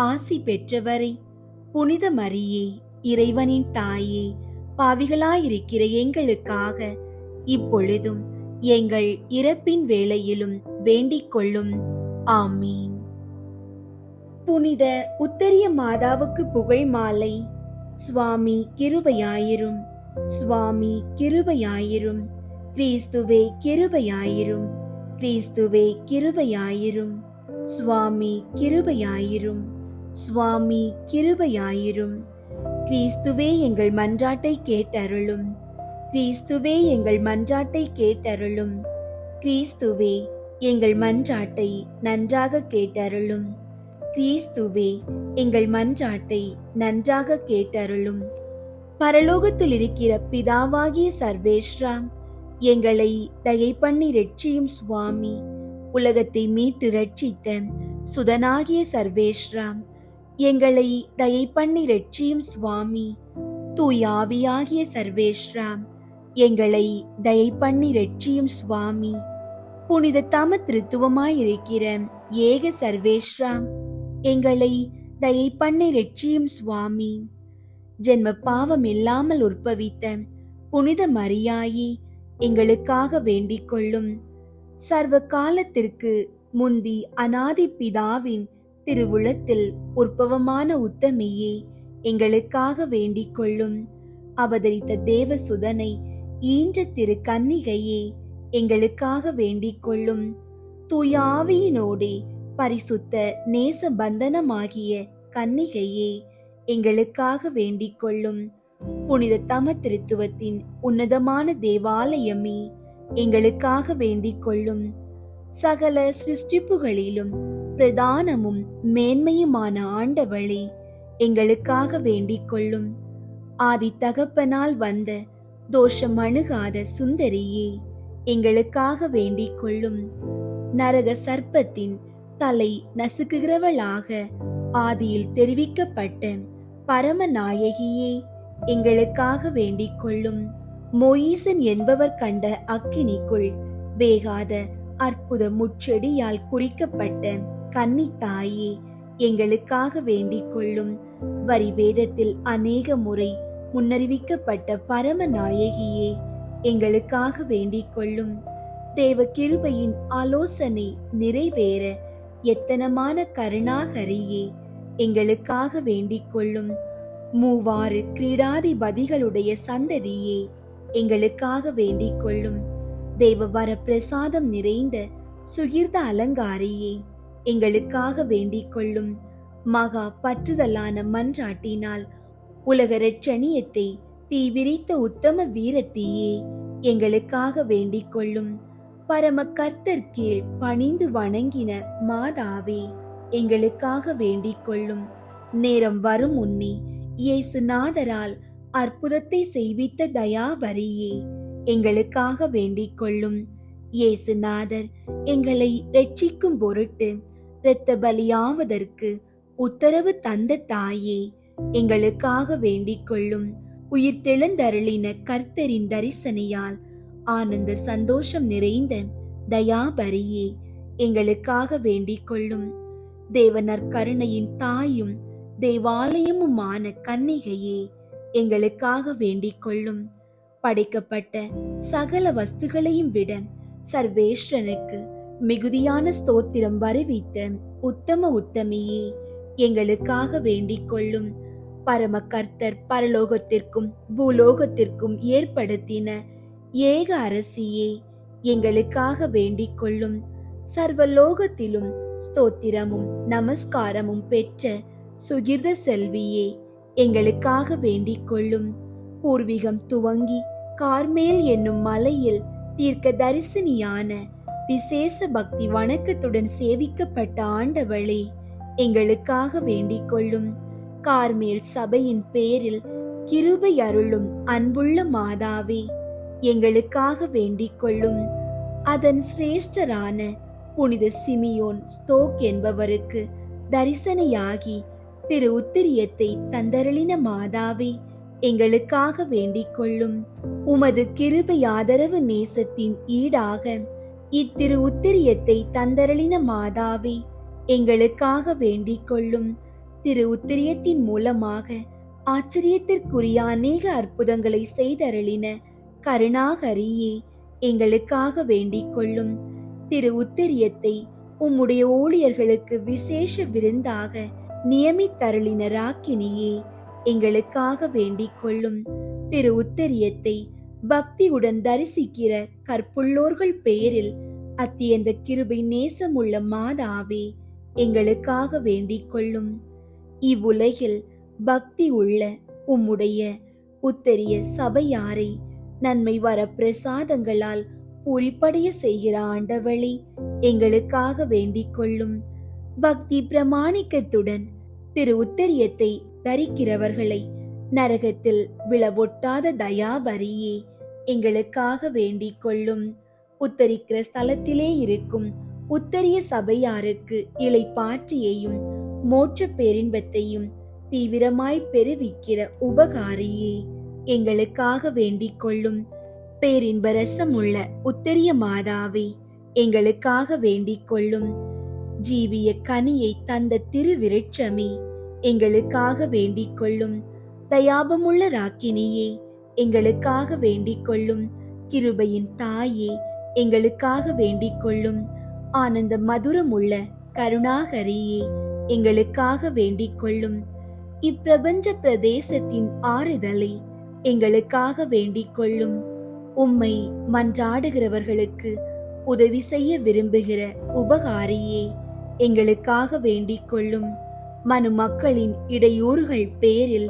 ஆசி பெற்றவரே. புனித மரியே, இறைவனின் தாயே, பாவிகளாயிருக்கிற எங்களுக்காக இப்பொழுதும் எங்கள் இறப்பின் வேளையிலும் வேண்டிக் கொள்ளும். ஆமீன். புனித உத்தரிய மாதாவுக்கு புகழ் மாலை. சுவாமி கிருபையாயிரும், சுவாமி கிருபையாயிரும், கிறிஸ்துவே கிருபையாயிரும், கிறிஸ்துவே கிருபையாயிரும், சுவாமி கிருபையாயிரும், சுவாமி கிருபையாயிரும். கிறிஸ்துவே எங்கள் மன்றாட்டை கேட்டருளும், கிறிஸ்துவே எங்கள் மன்றாட்டை கேட்டருளும், கிறிஸ்துவே எங்கள் மன்றாட்டை நன்றாக கேட்டருளும், கிறிஸ்துவே எங்கள் மன்றாட்டை நன்றாக கேட்டருளும். பரலோகத்தில் இருக்கிற பிதாவாகிய சர்வேஸ்வரா, எங்களை தயை பண்ணி ரட்சியும் சுவாமி. உலகத்தை மீட்டு ரட்சித்த சுதனாகிய சர்வேஸ்வரா, எங்களை தயை பண்ணி ரட்சியும் சுவாமி. தூயாவியாகிய சர்வேஸ்வரா, எங்களை தயை பண்ணி ரட்சியும் சுவாமி. புனித தம திருத்துவமாயிருக்கிற ஏக சர்வேஸ்வரா, எங்களை தயை பண்ணி ரட்சியும் சுவாமி. ஜென்ம பாவம் இல்லாமல் உற்பவித்த புனித மரியாயே, எங்களுக்காக வேண்டிக் கொள்ளும். சர்வ காலத்திற்கு முந்தி அநாதி பிதாவின் திருவுளத்தில் உற்பவமான உத்தமியே, எங்களுக்காக வேண்டிக் கொள்ளும். அவதரித்த தேவசுதனை ஈன்ற திரு கன்னிகையே, எங்களுக்காக வேண்டிக் கொள்ளும். தூயாவியினோடே பரிசுத்த நேச பந்தனமாகிய கன்னிகையே, எங்களுக்காக வேண்டிக் கொள்ளும். புனித தம திருத்துவத்தின் உன்னதமான தேவாலயமே, எங்களுக்காக வேண்டிக் கொள்ளும். சகல சிருஷ்டிப்புகளிலும் பிரதானமும் மேன்மையுமான ஆண்டவளே, எங்களுக்காக வேண்டிக் கொள்ளும். ஆதி தகப்பனால் வந்த தோஷம் அணுகாத சுந்தரியே, எங்களுக்காக வேண்டிக் கொள்ளும். நரக சர்ப்பத்தின் தலை நசுக்குகிறவளாக ஆதியில் தெரிவிக்கப்பட்ட பரமநாயகியே, எங்களுக்காக வேண்டிக் கொள்ளும். மோயிசன் என்பவர் கண்ட அக்கினிக்குள் வேகாத அற்புத முச்செடியால் குறிக்கப்பட்ட கன்னி தாயே, எங்களுக்காக வேண்டிக் கொள்ளும். வரி வேதத்தில் அநேக முறை முன்னறிவிக்கப்பட்ட பரமநாயகியே, எங்களுக்காக வேண்டிக் கொள்ளும். தேவ கிருபையின் ஆலோசனை நிறைவேற எத்தனமான கருணாகரியே, எங்களுக்காக வேண்டிக் கொள்ளும். மூவாறு கிரீடாதிபதிகளுடைய சந்ததியே, எங்களுக்காக வேண்டிக் கொள்ளும். தேவ வர பிரசாதம் நிறைந்த சுகிர்த அலங்காரியே, எங்களுக்காக வேண்டிக் கொள்ளும். மகா பற்றுதலான மன்றாட்டினால் உலக இரட்சணியத்தை தீவிரித்த உத்தம வீரத்தியே, எங்களுக்காக வேண்டிக் கொள்ளும். பரம கர்த்தர் கீழ் பணிந்து வணங்கின மாதாவே, எங்களுக்காக வேண்டிக் கொள்ளும். நேரம் வரும் முன்னே இயேசுநாதரால் அற்புதத்தை செய்வித்த தயாபரியே, எங்களுக்காக வேண்டிக் கொள்ளும். இயேசுநாதர் எங்களை ரட்சிக்கும் பொருட்டு இரத்த பலியாவதற்கு உத்தரவு தந்த தாயே, எங்களுக்காக வேண்டிக் கொள்ளும். உயிர்த்தெழுந்தருளின கர்த்தரின் தரிசனையால் ஆனந்த சந்தோஷம் நிறைந்த தயாபரியே, எங்களுக்காக வேண்டிக் கொள்ளும். தேவ நற்கருணையின் தாயும் தேவாலயமுமான கன்னிகையே, எங்களுக்காக வேண்டிக் கொள்ளும். படைக்கப்பட்ட சகல வஸ்துகளையும் விட சர்வேஸ்வரனுக்கு மிகுதியான ஸ்தோத்திரம் வருவித்த உத்தம உத்தமியே, எங்களுக்காக வேண்டிக் கொள்ளும். பரம கர்த்தர் பரலோகத்திற்கும் பூலோகத்திற்கும் ஏற்படுத்தின ஏக அரசியே, எங்களுக்காக வேண்டிக் கொள்ளும். சர்வலோகத்திலும் ஸ்தோத்திரமும் நமஸ்காரமும் பெற்ற சுகிர்த செல்வியே, எங்களுக்காக வேண்டிக் கொள்ளும். பூர்வீகம் துவங்கி கார்மேல் என்னும் மலையில் தீர்க்க தரிசனியான விசேஷ பக்தி வணக்கத்துடன் சேவிக்கப்பட்ட ஆண்டவளே, எங்களுக்காக வேண்டிக் கொள்ளும். கார்மேல் சபையின் பேரில் கிருபை அருளும் அன்புள்ள மாதாவே, எங்களுக்காக வேண்டிக் கொள்ளும். அதன் சிரேஷ்டரான புனித சிமியோன் ஸ்தோக் என்பவருக்கு தரிசனையாகி திரு உத்திரியத்தை தந்தருளின மாதாவே, எங்களுக்காக வேண்டிக் கொள்ளும். உமது கிருபை ஆதரவு நேசத்தின் ஈடாக இத்திரு உத்திரியத்தை தந்தருளின மாதாவே, எங்களுக்காக வேண்டிக் கொள்ளும். திரு உத்திரியத்தின் மூலமாக ஆச்சரியத்திற்குரிய அநேக அற்புதங்களை செய்தருளின கருணாகரியே, எங்களுக்காக வேண்டிக் கொள்ளும். திரு உத்திரியத்தை உம்முடைய ஊழியர்களுக்கு விசேஷ விருந்தாக நியமித்தருளின ராக்கினியே, எங்களுக்காக வேண்டிக் கொள்ளும். திரு உத்திரியத்தை பக்தியுடன் தரிசிக்கிற கற்புள்ளோர்கள் பேரில் அத்தியந்த கிருபை நேசமுள்ள மாதாவே, எங்களுக்காக வேண்டிக் கொள்ளும். இவ்வுலகில் பக்தி உள்ள உம்முடைய உத்தரிய சபையாரை நன்மை வர பிரசாதங்களால் பூரிப்படைய செய்கிற ஆண்டவளே, எங்களுக்காக வேண்டிக் கொள்ளும். பக்தி பிரமாணிக்கத்துடன் திரு உத்தரியத்தை தரிக்கிறவர்களை நரகத்தில் விழவொட்டாத தயாபரியே, எங்களுக்காக வேண்டிக் கொள்ளும். உத்தரிக்கிற ஸ்தலத்திலே இருக்கும் உத்தரிய சபையாருக்கு இளைப்பாற்றியையும் மோட்ச பேரின்பத்தையும் தீவிரமாய் பெருவிக்கிற உபகாரியே, எங்களுக்காக வேண்டிக் கொள்ளும். பேரின்ப ரசமுள்ள உத்தரிய மாதாவே, எங்களுக்காக வேண்டிக் கொள்ளும். ஜீவிய கனியை தந்த திருவிருட்சமே, எங்களுக்காக வேண்டிக் கொள்ளும். தயாபமுள்ள ராக்கினியே, எங்களுக்காக வேண்டிக் கொள்ளும். கிருபையின் தாயே, எங்களுக்காக வேண்டிக் கொள்ளும். ஆனந்த மதுரமுள்ள கருணாகரியே, எங்களுக்காக வேண்டிக் கொள்ளும். இப்பிரபஞ்ச பிரதேசத்தின் ஆறுதலை எங்களுக்காக வேண்டிக் கொள்ளும். உம்மை மன்றாடுகிறவர்களுக்கு உதவி செய்ய விரும்புகிற உபகாரியே, எங்களுக்காக வேண்டிக் கொள்ளும். மனு மக்களின் இடையூறுகள் பேரில்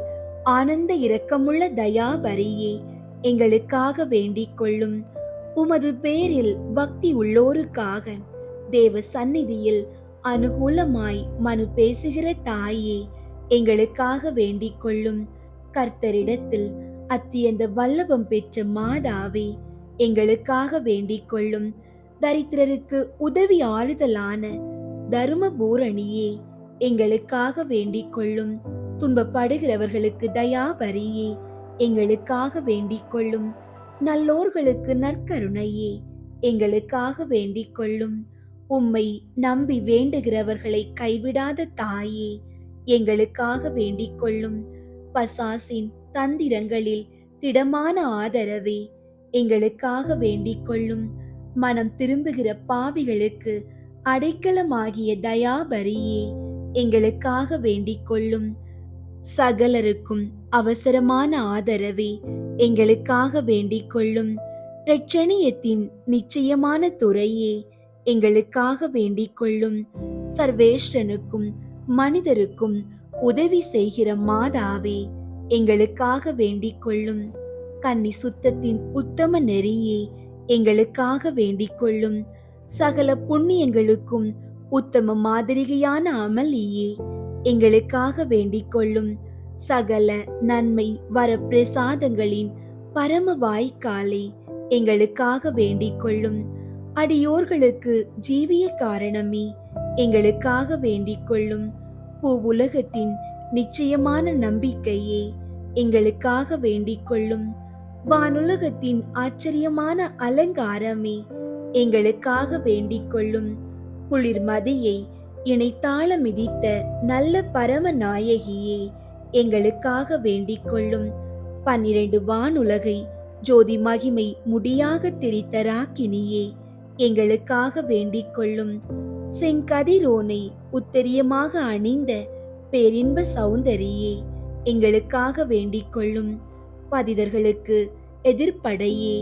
ஆனந்த இரக்கமுள்ள தயாபரியே, எங்களுக்காக வேண்டிக் கொள்ளும். உமது பேரில் பக்தி உள்ளோருக்காக தேவ சந்நிதியில் அனுகூலமாய் மனு பேசுகிற தாயே, எங்களுக்காக வேண்டிக் கொள்ளும். கர்த்தரிடத்தில் அத்தியந்த வல்லபம் பெற்ற மாதாவே, எங்களுக்காக வேண்டிக் கொள்ளும். தரித்திரருக்கு உதவி ஆறுதலான தருமபூரணியே, எங்களுக்காக வேண்டிக் கொள்ளும். துன்பப்படுகிறவர்களுக்கு தயாபரியே, எங்களுக்காக வேண்டிக் கொள்ளும். நல்லோர்களுக்கு நற்கருணையே, எங்களுக்காக வேண்டிக் கொள்ளும். உம்மை நம்பி வேண்டுகிறவர்களை கைவிடாத தாயே, எங்களுக்காக வேண்டிக் கொள்ளும். பசாசின் தந்திரங்களில் திடமான ஆதரவே, எங்களுக்காக வேண்டிக் கொள்ளும். மனம் திரும்புகிற பாவிகளுக்கு அடைக்கலமாகிய தயாபரியே, எங்களுக்காக வேண்டிக் கொள்ளும். சகலருக்கும் அவசரமான ஆதரவே, எங்களுக்காக வேண்டிக் கொள்ளும். இரட்சணியத்தின் நிச்சயமான துறையே, எங்களுக்காக வேண்டிக் கொள்ளும். சர்வேஸ்வரனுக்கும் மனிதருக்கும் உதவி செய்கிற மாதாவே, எங்களுக்காக வேண்டிக் கொள்ளும். கன்னி சுத்தத்தின் உத்தம நெறியே, எங்களுக்காக வேண்டிக் கொள்ளும். சகல புண்ணியங்களுக்கும் உத்தம மாதிரிகையான அமளியே, எங்களுக்காக வேண்டிக் கொள்ளும். சகல நன்மை வர பிரசாதங்களின் பரம வாய்க்காலே, எங்களுக்காக வேண்டிக் கொள்ளும். அடியோர்களுக்கு ஜீவிய காரணமே, எங்களுக்காக வேண்டிக் கொள்ளும். பூவுலகத்தின் நிச்சயமான நம்பிக்கையே, எங்களுக்காக வேண்டிக் கொள்ளும். வானுலகத்தின் ஆச்சரியமான அலங்காரமே, எங்களுக்காக வேண்டிக் கொள்ளும். குளிர்மதியை இணைத்தாள மிதித்த நல்ல பரம நாயகியே, எங்களுக்காக வேண்டிக் கொள்ளும். 12 வானுலகை ஜோதி மகிமை முடியாக திரித்த ராக்கினியே, எங்களுக்காக வேண்டிக் கொள்ளும். செங்கதிரோனை உத்தரியமாக அணிந்த பேரின்ப சௌந்தரியே, எங்களுக்காக வேண்டிக் கொள்ளும். பதிதர்களுக்கு எதிர்ப்படையே,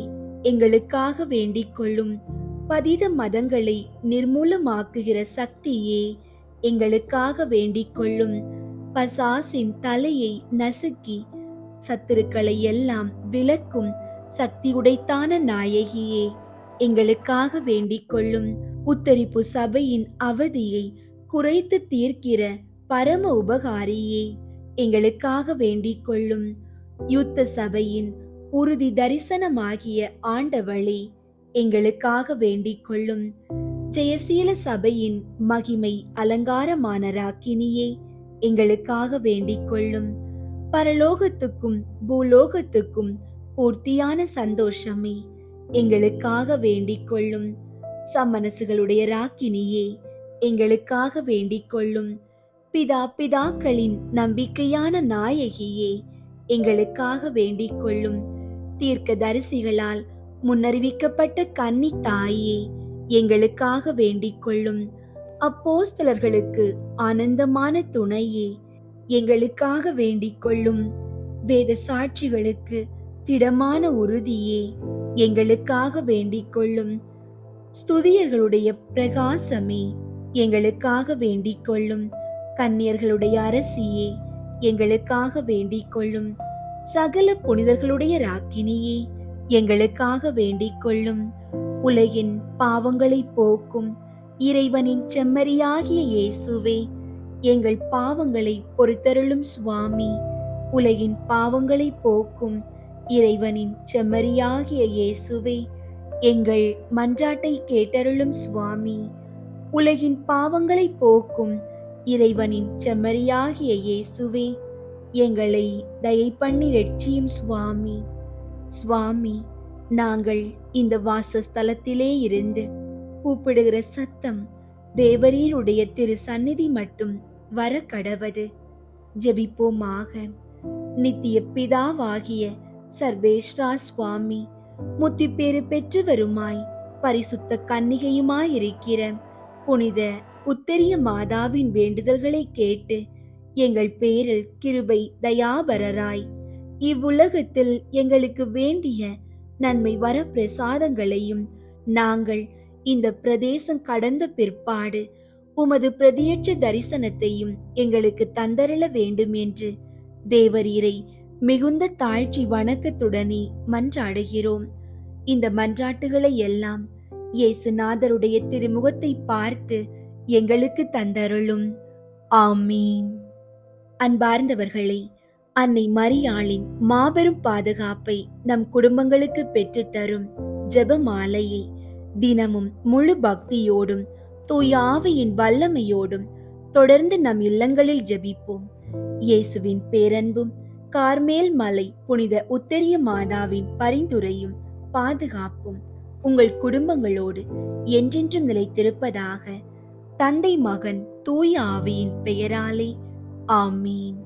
எங்களுக்காக வேண்டிக் கொள்ளும். பதித மதங்களை நிர்மூலமாக்குகிற சக்தியே, எங்களுக்காக வேண்டிக் கொள்ளும். பசாசின் தலையை நசுக்கி சத்துருக்களை எல்லாம் விலக்கும் சக்தி உடைத்தான நாயகியே, எங்களுக்காக வேண்டிக் கொள்ளும். உத்தரிப்பு சபையின் அவதியை குறைத்து தீர்க்கிற பரம உபகாரியே, எங்களுக்காக வேண்டிக் கொள்ளும். யுத்த சபையின் உறுதி தரிசனமாகிய ஆண்டவளே, எங்களுக்காக வேண்டிக் கொள்ளும். ஜெயசீல சபையின் மகிமை அலங்காரமான ராக்கினியே, எங்களுக்காக வேண்டிக் கொள்ளும். பரலோகத்துக்கும் பூலோகத்துக்கும் பூர்த்தியான சந்தோஷமே, எங்களுக்காக வேண்டிக் கொள்ளும். சம்மனசுகளுடைய ராக்கினியே, எங்களுக்காக வேண்டிக் கொள்ளும். பிதாக்களின் நம்பிக்கையான நாயகியே, எங்களுக்காக வேண்டிக் கொள்ளும். தீர்க்க தரிசிகளால் முன்னறிவிக்கப்பட்ட கன்னி தாயே, எங்களுக்காக வேண்டிக் கொள்ளும். அப்போஸ்தலர்களுக்கு ஆனந்தமான துணையே, எங்களுக்காக வேண்டிக் கொள்ளும். வேத சாட்சிகளுக்கு திடமான உறுதியே, எங்களுக்காக வேண்டிக் கொள்ளும். ஸ்துதியர்களுடைய பிரகாசமே, எங்களுக்காக வேண்டிக் கொள்ளும். கன்னியர்களுடைய அரசியே, எங்களுக்காக வேண்டிக் கொள்ளும். சகல புனிதர்களுடைய ராக்கினியே, எங்களுக்காக வேண்டிக் கொள்ளும். உலகின் பாவங்களை போக்கும் இறைவனின் செம்மறியாகிய இயேசுவே, எங்கள் பாவங்களை பொறுத்தருளும் சுவாமி. உலகின் பாவங்களை போக்கும் இறைவனின் செம்மறியாகிய இயேசுவே, எங்கள் மன்றாட்டை கேட்டருளும் சுவாமி. உலகின் பாவங்களை போக்கும் இறைவனின் செம்மறியாகிய இயேசுவே, எங்களை தயை பண்ணி ரட்சியும் சுவாமி. சுவாமி, நாங்கள் இந்த வாசஸ்தலத்திலே இருந்து கூப்பிடுகிற சத்தம் தேவரீருடைய திரு சந்நிதி மட்டும் வர கடவது. ஜெபிப்போமாக. நித்திய பிதாவாகிய சர்வேஸ்வரா சுவாமி, முத்திப்பேறு பெற்று வருமாய் பரிசுத்த கன்னிகையுமாயிருக்கிற புனித உத்தரிய மாதாவின் வேண்டுதல்களை கேட்டு எங்கள் பேரில் கிருபை தயாபரராய் இவ்வுலகத்தில் எங்களுக்கு வேண்டிய நன்மை வர பிரசாதங்களையும் நாங்கள் இந்த பிரதேசம் கடந்த பிற்பாடு உமது பிரதியற்ற தரிசனத்தையும் எங்களுக்கு தந்தருள வேண்டும் என்று தேவரீரை மிகுந்த தாழ்ச்சி வணக்கத்துடனே மன்றாடுகிறோம். இந்த மன்றாட்டுகளை எல்லாம் இயேசுநாதருடைய திருமுகத்தை பார்த்து எங்களுக்கு தந்தருளும். ஆமீன். அன்பார்ந்தவர்களே, அன்னை மரியாளின் மாபெரும் பாதுகாப்பை நம் குடும்பங்களுக்கு பெற்றுத்தரும் ஜெபமாலையை தினமும் முழு பக்தியோடும் தூய ஆவியின் வல்லமையோடும் தொடர்ந்து நம் இல்லங்களில் ஜெபிப்போம். இயேசுவின் பேரன்பும் கார்மேல் மலை புனித உத்தரிய மாதாவின் பரிந்துரையும் பாதுகாப்பும் உங்கள் குடும்பங்களோடு என்றென்றும் நிலைத்திருப்பதாக. தந்தை, மகன், தூய ஆவியின் பெயராலே. ஆமீன்.